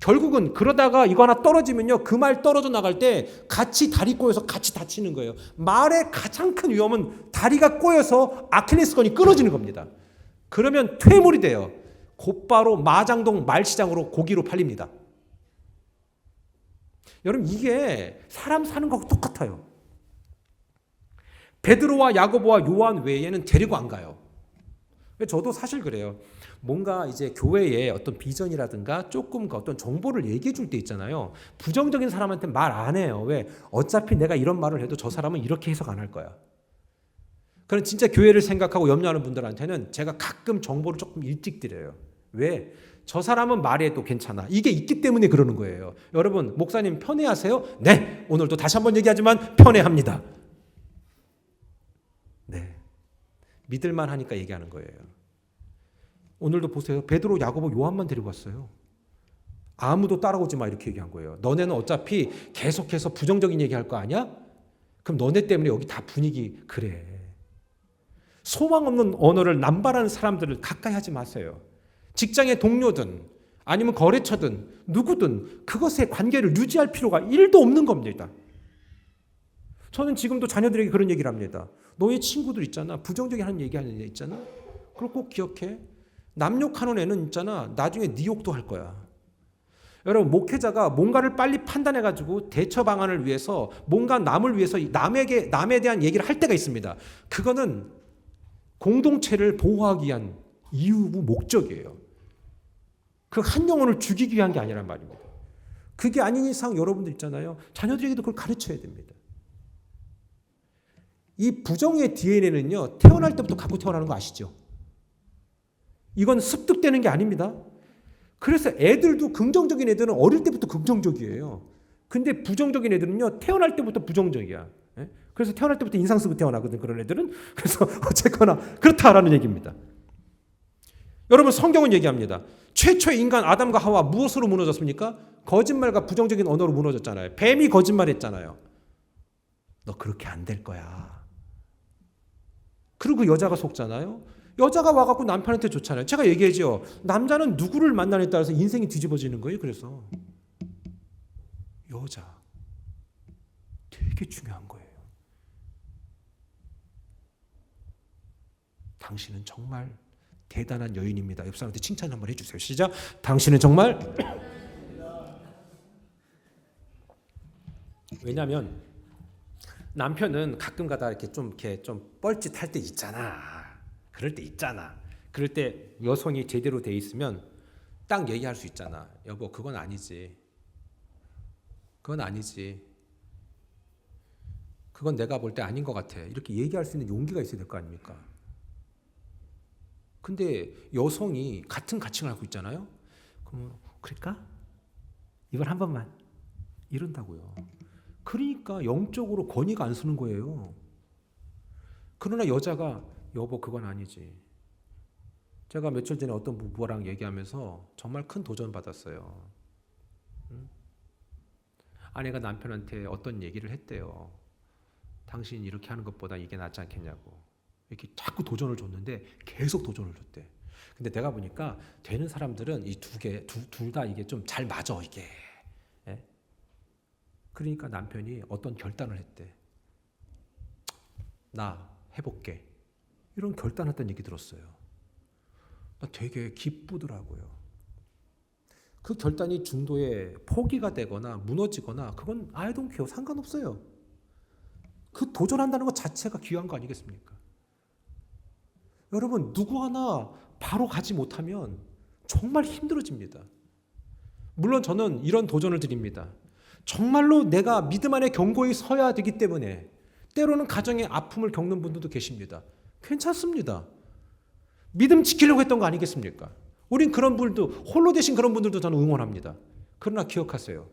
결국은 그러다가 이거 하나 떨어지면요. 그 말 떨어져 나갈 때 같이 다리 꼬여서 같이 다치는 거예요. 말의 가장 큰 위험은 다리가 꼬여서 아킬레스건이 끊어지는 겁니다. 그러면 퇴물이 돼요. 곧바로 마장동 말시장으로 고기로 팔립니다. 여러분 이게 사람 사는 거하고 똑같아요. 베드로와 야고보와 요한 외에는 데리고 안 가요. 저도 사실 그래요. 뭔가 이제 교회에 어떤 비전이라든가 조금 어떤 정보를 얘기해 줄 때 있잖아요. 부정적인 사람한테 말 안 해요. 왜? 어차피 내가 이런 말을 해도 저 사람은 이렇게 해석 안 할 거야. 그런 진짜 교회를 생각하고 염려하는 분들한테는 제가 가끔 정보를 조금 일찍 드려요. 왜? 저 사람은 말해도 괜찮아. 이게 있기 때문에 그러는 거예요. 여러분, 목사님 편애하세요? 네. 오늘도 다시 한번 얘기하지만 편애합니다. 네. 믿을만 하니까 얘기하는 거예요. 오늘도 보세요. 베드로, 야고보, 요한만 데리고 왔어요. 아무도 따라오지 마 이렇게 얘기한 거예요. 너네는 어차피 계속해서 부정적인 얘기할 거 아니야? 그럼 너네 때문에 여기 다 분위기 그래. 소망 없는 언어를 남발하는 사람들을 가까이 하지 마세요. 직장의 동료든 아니면 거래처든 누구든 그것에 관계를 유지할 필요가 1도 없는 겁니다. 저는 지금도 자녀들에게 그런 얘기를 합니다. 너의 친구들 있잖아. 부정적인 하는 얘기하는 애 있잖아. 그걸 꼭 기억해. 남 욕하는 애는 있잖아. 나중에 네 욕도 할 거야. 여러분 목회자가 뭔가를 빨리 판단해가지고 대처 방안을 위해서 뭔가 남을 위해서 남에 대한 얘기를 할 때가 있습니다. 그거는 공동체를 보호하기 위한 이유고 목적이에요. 그 한 영혼을 죽이기 위한 게 아니란 말입니다. 그게 아닌 이상 여러분들 있잖아요. 자녀들에게도 그걸 가르쳐야 됩니다. 이 부정의 DNA는요. 태어날 때부터 갖고 태어나는 거 아시죠? 이건 습득되는 게 아닙니다. 그래서 애들도 긍정적인 애들은 어릴 때부터 긍정적이에요. 근데 부정적인 애들은요. 태어날 때부터 부정적이야. 그래서 태어날 때부터 인상 쓰고 태어나거든 그런 애들은. 그래서 어쨌거나 그렇다라는 얘기입니다. 여러분 성경은 얘기합니다. 최초의 인간 아담과 하와 무엇으로 무너졌습니까? 거짓말과 부정적인 언어로 무너졌잖아요. 뱀이 거짓말했잖아요. 너 그렇게 안 될 거야. 그리고 그 여자가 속잖아요. 여자가 와갖고 남편한테 좋잖아요. 제가 얘기하죠. 남자는 누구를 만나냐에 따라서 인생이 뒤집어지는 거예요. 그래서 여자 되게 중요한 거예요. 당신은 정말 대단한 여인입니다. 옆 사람한테 칭찬 한번 해주세요. 시작. 당신은 정말. 왜냐하면 남편은 가끔가다 이렇게 좀 뻘짓할 때 있잖아. 그럴 때 있잖아. 그럴 때 여성이 제대로 돼 있으면 딱 얘기할 수 있잖아. 여보, 그건 아니지. 그건 아니지. 그건 내가 볼 때 아닌 것 같아. 이렇게 얘기할 수 있는 용기가 있어야 될 거 아닙니까? 근데 여성이 같은 가칭을 하고 있잖아요. 그럼 그럴까? 이걸 한 번만 이런다고요. 그러니까 영적으로 권위가 안 서는 거예요. 그러나 여자가 여보 그건 아니지. 제가 며칠 전에 어떤 부부랑 얘기하면서 정말 큰 도전 받았어요. 아내가 남편한테 어떤 얘기를 했대요. 당신이 이렇게 하는 것보다 이게 낫지 않겠냐고. 이렇게 자꾸 도전을 줬는데 계속 도전을 줬대. 근데 내가 보니까 되는 사람들은 이 둘 다 이게 좀 잘 맞아 이게. 예? 그러니까 남편이 어떤 결단을 했대. 나 해볼게. 이런 결단했다는 얘기 들었어요. 나 되게 기쁘더라고요. 그 결단이 중도에 포기가 되거나 무너지거나 그건 I don't care. 상관없어요. 그 도전한다는 것 자체가 귀한 거 아니겠습니까? 여러분 누구 하나 바로 가지 못하면 정말 힘들어집니다. 물론 저는 이런 도전을 드립니다. 정말로 내가 믿음 안에 견고히 서야 되기 때문에 때로는 가정의 아픔을 겪는 분들도 계십니다. 괜찮습니다. 믿음 지키려고 했던 거 아니겠습니까? 우린 그런 분들도 홀로 되신 그런 분들도 저는 응원합니다. 그러나 기억하세요.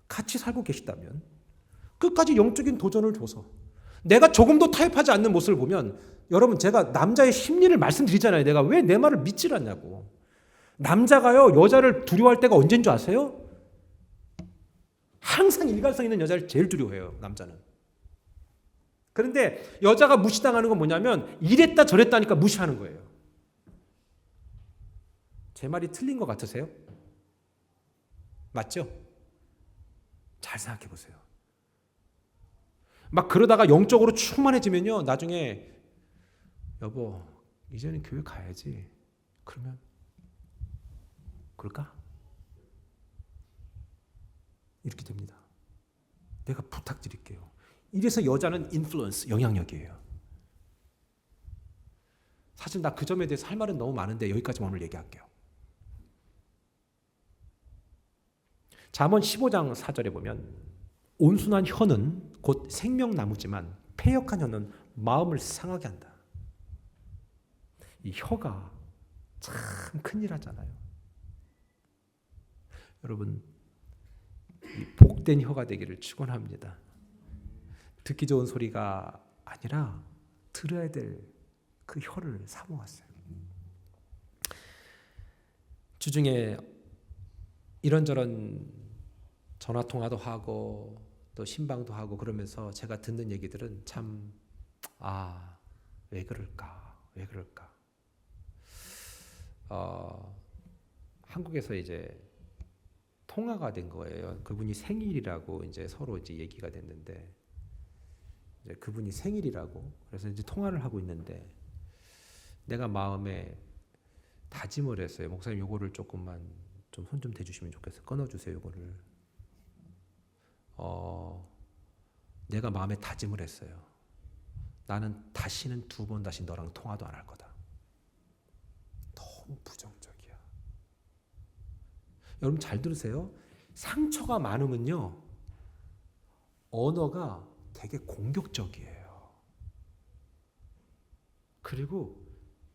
같이 살고 계시다면 끝까지 영적인 도전을 줘서 내가 조금도 타협하지 않는 모습을 보면 여러분 제가 남자의 심리를 말씀드리잖아요. 내가 왜 내 말을 믿질 않냐고. 남자가요 여자를 두려워할 때가 언제인 줄 아세요? 항상 일관성 있는 여자를 제일 두려워해요. 남자는. 그런데 여자가 무시당하는 건 뭐냐면 이랬다 저랬다니까 무시하는 거예요. 제 말이 틀린 것 같으세요? 맞죠? 잘 생각해 보세요. 막 그러다가 영적으로 충만해지면요 나중에 여보 이제는 교회 가야지. 그러면 그럴까? 이렇게 됩니다. 내가 부탁드릴게요. 이래서 여자는 인플루언스, 영향력이에요. 사실 나 그 점에 대해서 할 말은 너무 많은데 여기까지만 오늘 얘기할게요. 잠언 15장 4절에 보면 온순한 혀는 곧 생명나무지만 패역한 혀는 마음을 상하게 한다. 이 혀가 참 큰일 하잖아요. 여러분 이 복된 혀가 되기를 축원합니다. 듣기 좋은 소리가 아니라 들어야 될 그 혀를 사모하세요. 주중에 이런저런 전화통화도 하고 또 신방도 하고 그러면서 제가 듣는 얘기들은 참 왜 그럴까 왜 그럴까. 한국에서 이제 통화가 된 거예요. 그분이 생일이라고 이제 서로 이제 얘기가 됐는데 이제 그분이 생일이라고 그래서 이제 통화를 하고 있는데 내가 마음에 다짐을 했어요. 목사님 요거를 조금만 좀 손 좀 대주시면 좋겠어요. 끊어주세요 요거를. 내가 마음에 다짐을 했어요. 나는 다시는 두 번 다시 너랑 통화도 안 할 거다. 너무 부정적이야. 여러분 잘 들으세요. 상처가 많으면요 언어가 되게 공격적이에요. 그리고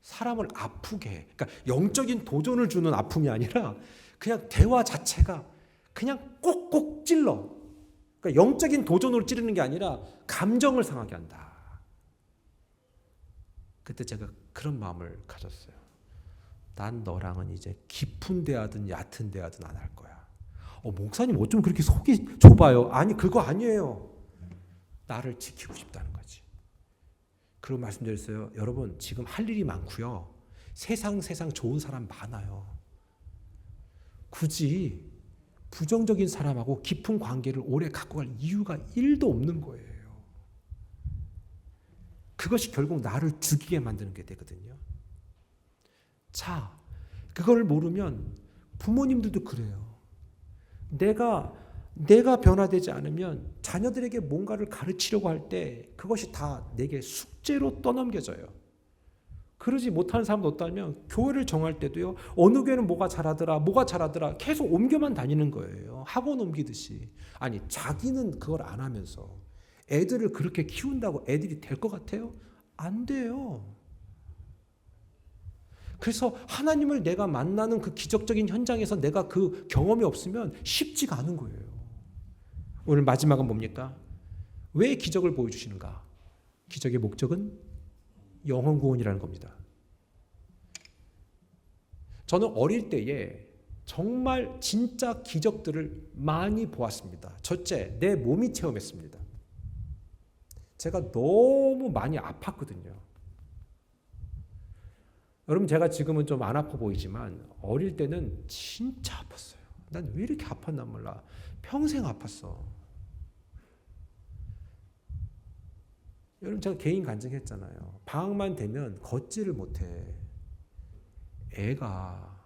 사람을 아프게 해. 그러니까 영적인 도전을 주는 아픔이 아니라 그냥 대화 자체가 그냥 꼭꼭 찔러. 그러니까 영적인 도전으로 찌르는 게 아니라 감정을 상하게 한다. 그때 제가 그런 마음을 가졌어요. 난 너랑은 이제 깊은 대화든 얕은 대화든 안 할 거야. 목사님 어쩜 그렇게 속이 좁아요? 아니 그거 아니에요. 나를 지키고 싶다는 거지. 그리고 말씀드렸어요. 여러분 지금 할 일이 많고요. 세상 좋은 사람 많아요. 굳이 부정적인 사람하고 깊은 관계를 오래 갖고 갈 이유가 1도 없는 거예요. 그것이 결국 나를 죽이게 만드는 게 되거든요. 자, 그걸 모르면 부모님들도 그래요. 내가 변화되지 않으면 자녀들에게 뭔가를 가르치려고 할 때 그것이 다 내게 숙제로 떠넘겨져요. 그러지 못하는 사람도 없다면 교회를 정할 때도요. 어느 교회는 뭐가 잘하더라 계속 옮겨만 다니는 거예요. 학원 옮기듯이. 아니 자기는 그걸 안 하면서 애들을 그렇게 키운다고 애들이 될 것 같아요? 안 돼요. 그래서 하나님을 내가 만나는 그 기적적인 현장에서 내가 그 경험이 없으면 쉽지가 않은 거예요. 오늘 마지막은 뭡니까? 왜 기적을 보여주시는가? 기적의 목적은 영혼 구원이라는 겁니다. 저는 어릴 때에 정말 진짜 기적들을 많이 보았습니다. 첫째, 내 몸이 체험했습니다. 제가 너무 많이 아팠거든요. 여러분 제가 지금은 좀 안 아파 보이지만 어릴 때는 진짜 아팠어요. 난 왜 이렇게 아팠나 몰라. 평생 아팠어. 여러분 제가 개인 간증했잖아요. 방학만 되면 걷지를 못해. 애가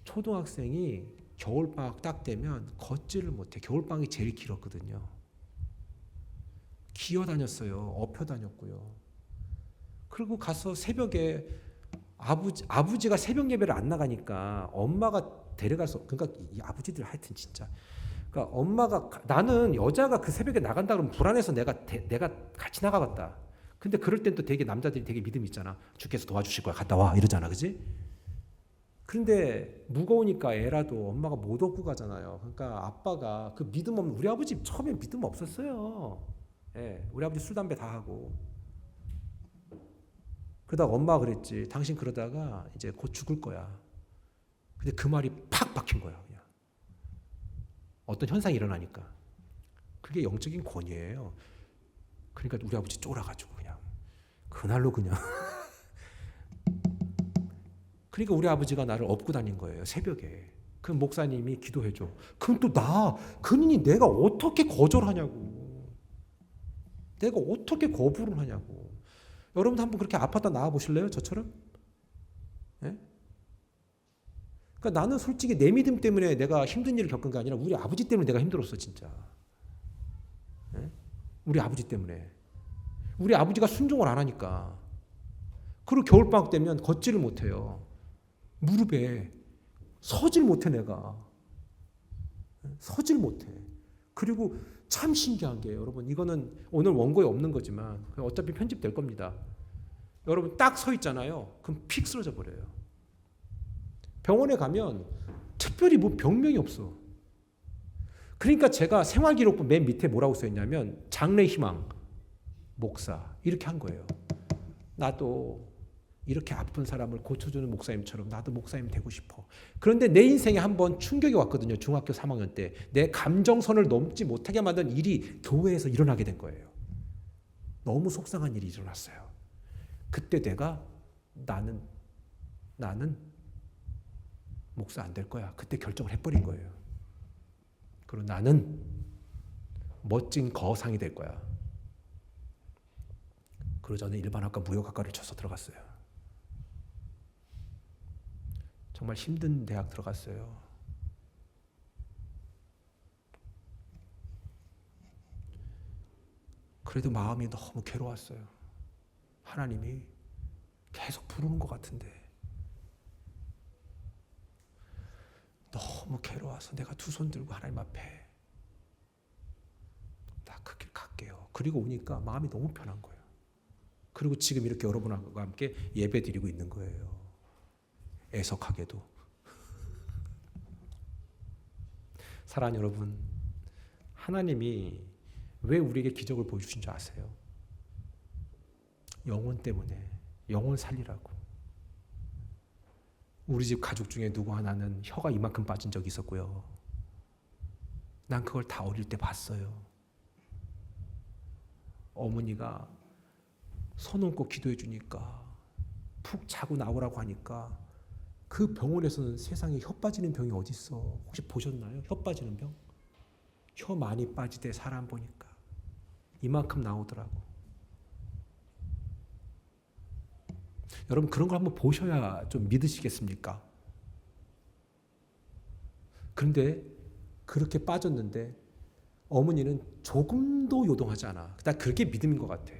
초등학생이 겨울방학 딱 되면 걷지를 못해. 겨울방학이 제일 길었거든요. 기어다녔어요. 엎혀 다녔고요. 그리고 가서 새벽에 아버지가 새벽 예배를 안 나가니까 엄마가 데려가서 그러니까 이 아버지들 하여튼 진짜 그러니까 엄마가 나는 여자가 그 새벽에 나간다 그러면 불안해서 내가 같이 나가겠다. 근데 그럴 땐 또 되게 남자들이 되게 믿음 있잖아. 주께서 도와주실 거야. 갔다 와 이러잖아, 그지? 그런데 무거우니까 애라도 엄마가 못 업고 가잖아요. 그러니까 아빠가 그 믿음 없는 우리 아버지 처음에 믿음 없었어요. 예, 우리 아버지 술 담배 다 하고. 그러다가 엄마가 그랬지. 당신 그러다가 이제 곧 죽을 거야. 근데 그 말이 팍 박힌 거야. 그냥. 어떤 현상이 일어나니까. 그게 영적인 권위예요. 그러니까 우리 아버지 쫄아가지고 그냥. 그날로 그냥. 그러니까 우리 아버지가 나를 업고 다닌 거예요. 새벽에. 그 목사님이 기도해줘. 그럼 또 그러니 내가 어떻게 거절하냐고. 내가 어떻게 거부를 하냐고. 여러분도 한번 그렇게 아팠다 나와 보실래요? 저처럼? 예? 그러니까 나는 솔직히 내 믿음 때문에 내가 힘든 일을 겪은 게 아니라 우리 아버지 때문에 내가 힘들었어 진짜. 예? 우리 아버지 때문에. 우리 아버지가 순종을 안 하니까. 그리고 겨울방학 되면 걷지를 못해요. 무릎에 서질 못해 내가. 서질 못해. 그리고 참 신기한 게 여러분 이거는 오늘 원고에 없는 거지만 어차피 편집될 겁니다. 여러분 딱 서 있잖아요. 그럼 픽 쓰러져 버려요. 병원에 가면 특별히 뭐 병명이 없어. 그러니까 제가 생활기록부 맨 밑에 뭐라고 써있냐면 장래희망 목사 이렇게 한 거예요. 나도 이렇게 아픈 사람을 고쳐주는 목사님처럼 나도 목사님 되고 싶어. 그런데 내 인생에 한번 충격이 왔거든요. 중학교 3학년 때. 내 감정선을 넘지 못하게 만든 일이 교회에서 일어나게 된 거예요. 너무 속상한 일이 일어났어요. 그때 내가 나는 목사 안 될 거야. 그때 결정을 해버린 거예요. 그리고 나는 멋진 거상이 될 거야. 그리고 저는 일반학과 무역학과를 쳐서 들어갔어요. 정말 힘든 대학 들어갔어요. 그래도 마음이 너무 괴로웠어요. 하나님이 계속 부르는 것 같은데 너무 괴로워서 내가 두 손 들고 하나님 앞에 나 그 길 갈게요. 그리고 오니까 마음이 너무 편한 거예요. 그리고 지금 이렇게 여러분과 함께 예배 드리고 있는 거예요. 애석하게도. 사랑하는 여러분, 하나님이 왜 우리에게 기적을 보여주신 줄 아세요? 영혼 때문에, 영혼 살리라고. 우리 집 가족 중에 누구 하나는 혀가 이만큼 빠진 적이 있었고요. 난 그걸 다 어릴 때 봤어요. 어머니가 손 얹고 기도해 주니까 푹 자고 나오라고 하니까 그 병원에서는 세상에 혀 빠지는 병이 어디 있어? 혹시 보셨나요? 혀 빠지는 병? 혀 많이 빠지대 사람 보니까 이만큼 나오더라고. 여러분 그런 걸 한번 보셔야 좀 믿으시겠습니까? 그런데 그렇게 빠졌는데 어머니는 조금도 요동하지 않아. 나 그게 믿음인 것 같아.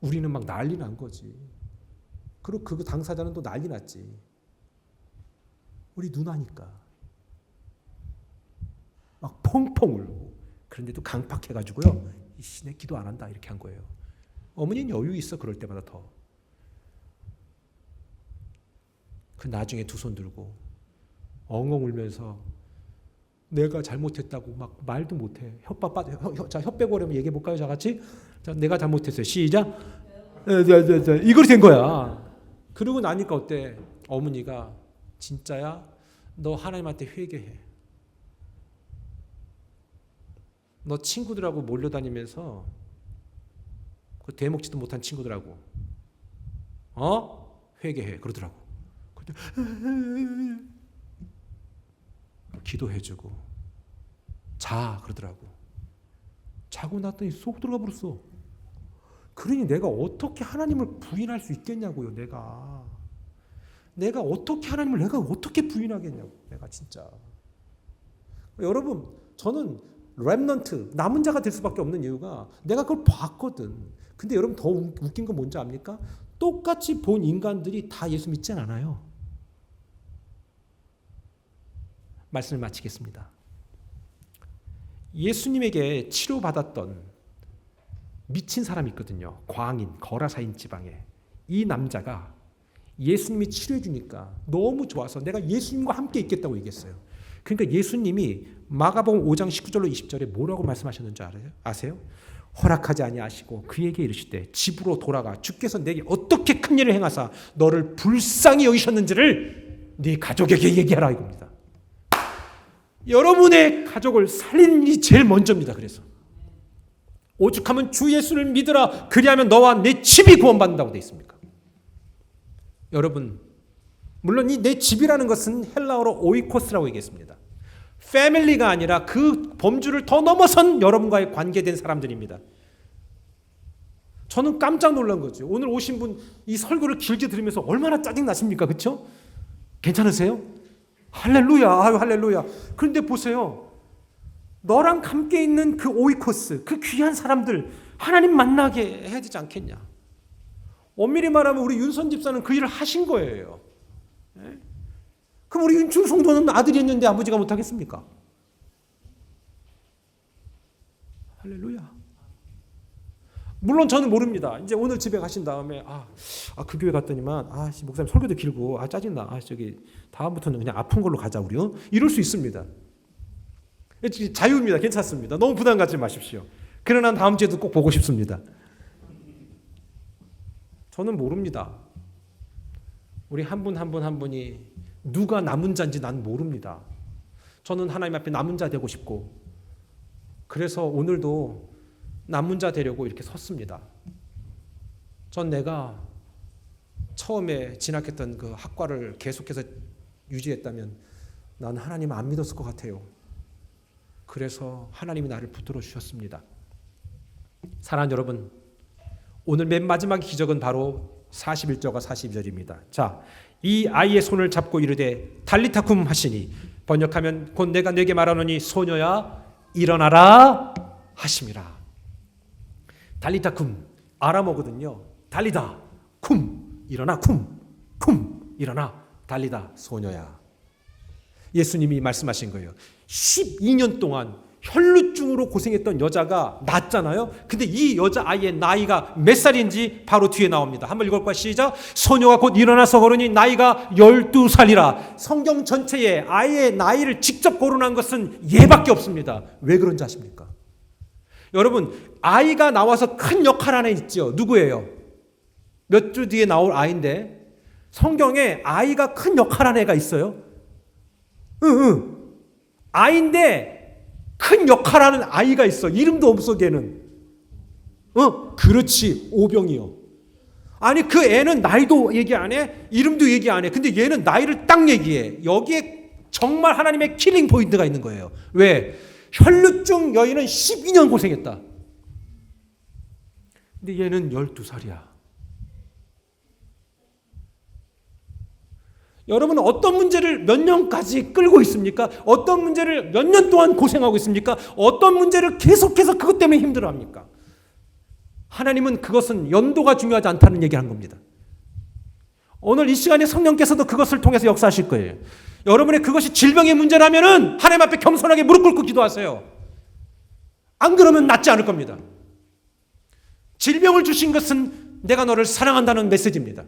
우리는 막 난리 난 거지. 그리고 그 당사자는 또 난리 났지. 우리 누나니까. 막 펑펑 울고. 그런데도 강팍해가지고요. 이씨 내 기도 안 한다 이렇게 한 거예요. 어머니는 여유 있어 그럴 때마다 더. 그 나중에 두 손 들고 엉엉 울면서 내가 잘못했다고 막 말도 못해. 자, 혀 빼고 오려면 얘기해 볼까요? 자 같이. 자, 내가 잘못했어요. 시작. 이걸 된 거야. 그러고 나니까 어때? 어머니가 진짜야? 너 하나님한테 회개해. 너 친구들하고 몰려다니면서 그 대먹지도 못한 친구들하고 회개해 그러더라고. 근데 기도해주고 자 그러더라고. 자고 났더니 쏙 들어가 버렸어. 그러니 내가 어떻게 하나님을 부인할 수 있겠냐고요. 내가 어떻게 하나님을 내가 어떻게 부인하겠냐고. 내가 진짜. 여러분 저는 렘넌트 남은 자가 될 수밖에 없는 이유가 내가 그걸 봤거든. 근데 여러분 더 웃긴 건 뭔지 압니까? 똑같이 본 인간들이 다 예수 믿지 않아요. 말씀을 마치겠습니다. 예수님에게 치료받았던 미친 사람이 있거든요. 광인, 거라사인 지방에. 이 남자가 예수님이 치료해 주니까 너무 좋아서 내가 예수님과 함께 있겠다고 얘기했어요. 그러니까 예수님이 마가복음 5장 19절로 20절에 뭐라고 말씀하셨는지 아세요? 허락하지 아니하시고 그에게 이르시되 집으로 돌아가 주께서 내게 어떻게 큰 일을 행하사 너를 불쌍히 여기셨는지를 네 가족에게 얘기하라 이겁니다. 여러분의 가족을 살리는 일이 제일 먼저입니다. 그래서 오죽하면 주 예수를 믿으라 그리하면 너와 내 집이 구원받는다고 되어 있습니까? 여러분 물론 이 내 집이라는 것은 헬라어로 오이코스라고 얘기했습니다. 패밀리가 아니라 그 범주를 더 넘어선 여러분과의 관계된 사람들입니다. 저는 깜짝 놀란 거죠. 오늘 오신 분 이 설교를 길게 들으면서 얼마나 짜증 나십니까? 그렇죠? 괜찮으세요? 할렐루야, 아유 할렐루야. 그런데 보세요. 너랑 함께 있는 그 오이코스, 그 귀한 사람들 하나님 만나게 해야 되지 않겠냐? 엄밀히 말하면 우리 윤선 집사는 그 일을 하신 거예요. 네? 그럼 우리 윤충 성도는 아들이 했는데 아버지가 못하겠습니까? 할렐루야. 물론 저는 모릅니다. 이제 오늘 집에 가신 다음에 그 교회 갔더니만 목사님 설교도 길고 짜증나. 다음부터는 그냥 아픈 걸로 가자 우리. 이럴 수 있습니다. 자유입니다. 괜찮습니다. 너무 부담 갖지 마십시오. 그러나 다음 주에도 꼭 보고 싶습니다. 저는 모릅니다. 우리 한 분 한 분 한 분이 누가 남은 자인지 난 모릅니다. 저는 하나님 앞에 남은 자 되고 싶고 그래서 오늘도 남은 자 되려고 이렇게 섰습니다. 전 내가 처음에 진학했던 그 학과를 계속해서 유지했다면 난 하나님 안 믿었을 것 같아요. 그래서 하나님이 나를 붙들어 주셨습니다. 사랑하는 여러분, 오늘 맨 마지막 기적은 바로 41절과 42절입니다. 자, 이 아이의 손을 잡고 이르되 달리타쿰 하시니 번역하면 곧 내가 네게 말하노니 소녀야 일어나라 하심이라. 달리타쿰 아람어거든요. 달리다 쿰 일어나 쿰 일어나 달리다 소녀야. 예수님이 말씀하신 거예요. 12년 동안 혈루증으로 고생했던 여자가 낫잖아요. 근데 이 여자아이의 나이가 몇 살인지 바로 뒤에 나옵니다. 한번 읽을까요? 시작. 소녀가 곧 일어나서 걸으니 나이가 12살이라. 성경 전체에 아이의 나이를 직접 거론한 것은 얘밖에 없습니다. 왜 그런지 아십니까? 여러분, 아이가 나와서 큰 역할 안에 있죠. 누구예요? 몇 주 뒤에 나올 아이인데 성경에 아이가 큰 역할 안에 가 있어요. 아이인데 큰 역할하는 아이가 있어. 이름도 없어 걔는. 그렇지. 오병이요. 아니 그 애는 나이도 얘기 안 해. 이름도 얘기 안 해. 근데 얘는 나이를 딱 얘기해. 여기에 정말 하나님의 킬링 포인트가 있는 거예요. 왜? 혈루증 여인은 12년 고생했다. 근데 얘는 12살이야. 여러분은 어떤 문제를 몇 년까지 끌고 있습니까? 어떤 문제를 몇 년 동안 고생하고 있습니까? 어떤 문제를 계속해서 그것 때문에 힘들어합니까? 하나님은 그것은 연도가 중요하지 않다는 얘기를 한 겁니다. 오늘 이 시간에 성령께서도 그것을 통해서 역사하실 거예요. 여러분의 그것이 질병의 문제라면은 하나님 앞에 겸손하게 무릎 꿇고 기도하세요. 안 그러면 낫지 않을 겁니다. 질병을 주신 것은 내가 너를 사랑한다는 메시지입니다.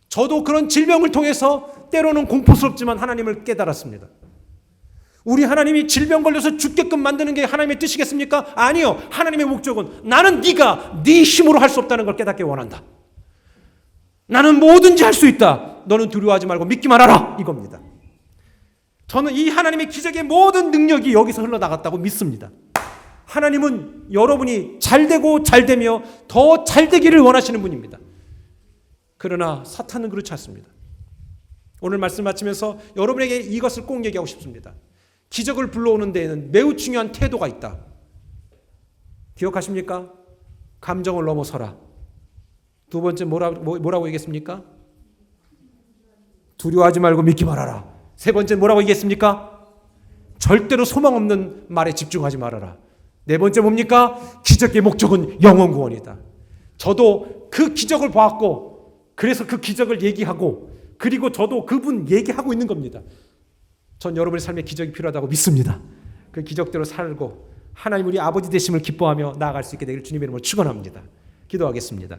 저도 그런 질병을 통해서 때로는 공포스럽지만 하나님을 깨달았습니다. 우리 하나님이 질병 걸려서 죽게끔 만드는 게 하나님의 뜻이겠습니까? 아니요. 하나님의 목적은 나는 네가 네 힘으로 할 수 없다는 걸 깨닫게 원한다. 나는 뭐든지 할 수 있다. 너는 두려워하지 말고 믿기만 하라. 이겁니다. 저는 이 하나님의 기적의 모든 능력이 여기서 흘러나갔다고 믿습니다. 하나님은 여러분이 잘되고 잘되며 더 잘되기를 원하시는 분입니다. 그러나 사탄은 그렇지 않습니다. 오늘 말씀 마치면서 여러분에게 이것을 꼭 얘기하고 싶습니다. 기적을 불러오는 데에는 매우 중요한 태도가 있다. 기억하십니까? 감정을 넘어서라. 두 번째 뭐라고 얘기했습니까? 두려워하지 말고 믿기 말아라. 세 번째 뭐라고 얘기했습니까? 절대로 소망 없는 말에 집중하지 말아라. 네 번째 뭡니까? 기적의 목적은 영원 구원이다. 저도 그 기적을 보았고 그래서 그 기적을 얘기하고 그리고 저도 그분 얘기하고 있는 겁니다. 전 여러분의 삶에 기적이 필요하다고 믿습니다. 그 기적대로 살고 하나님 우리 아버지 되심을 기뻐하며 나아갈 수 있게 되기를 주님의 이름으로 축원합니다. 기도하겠습니다.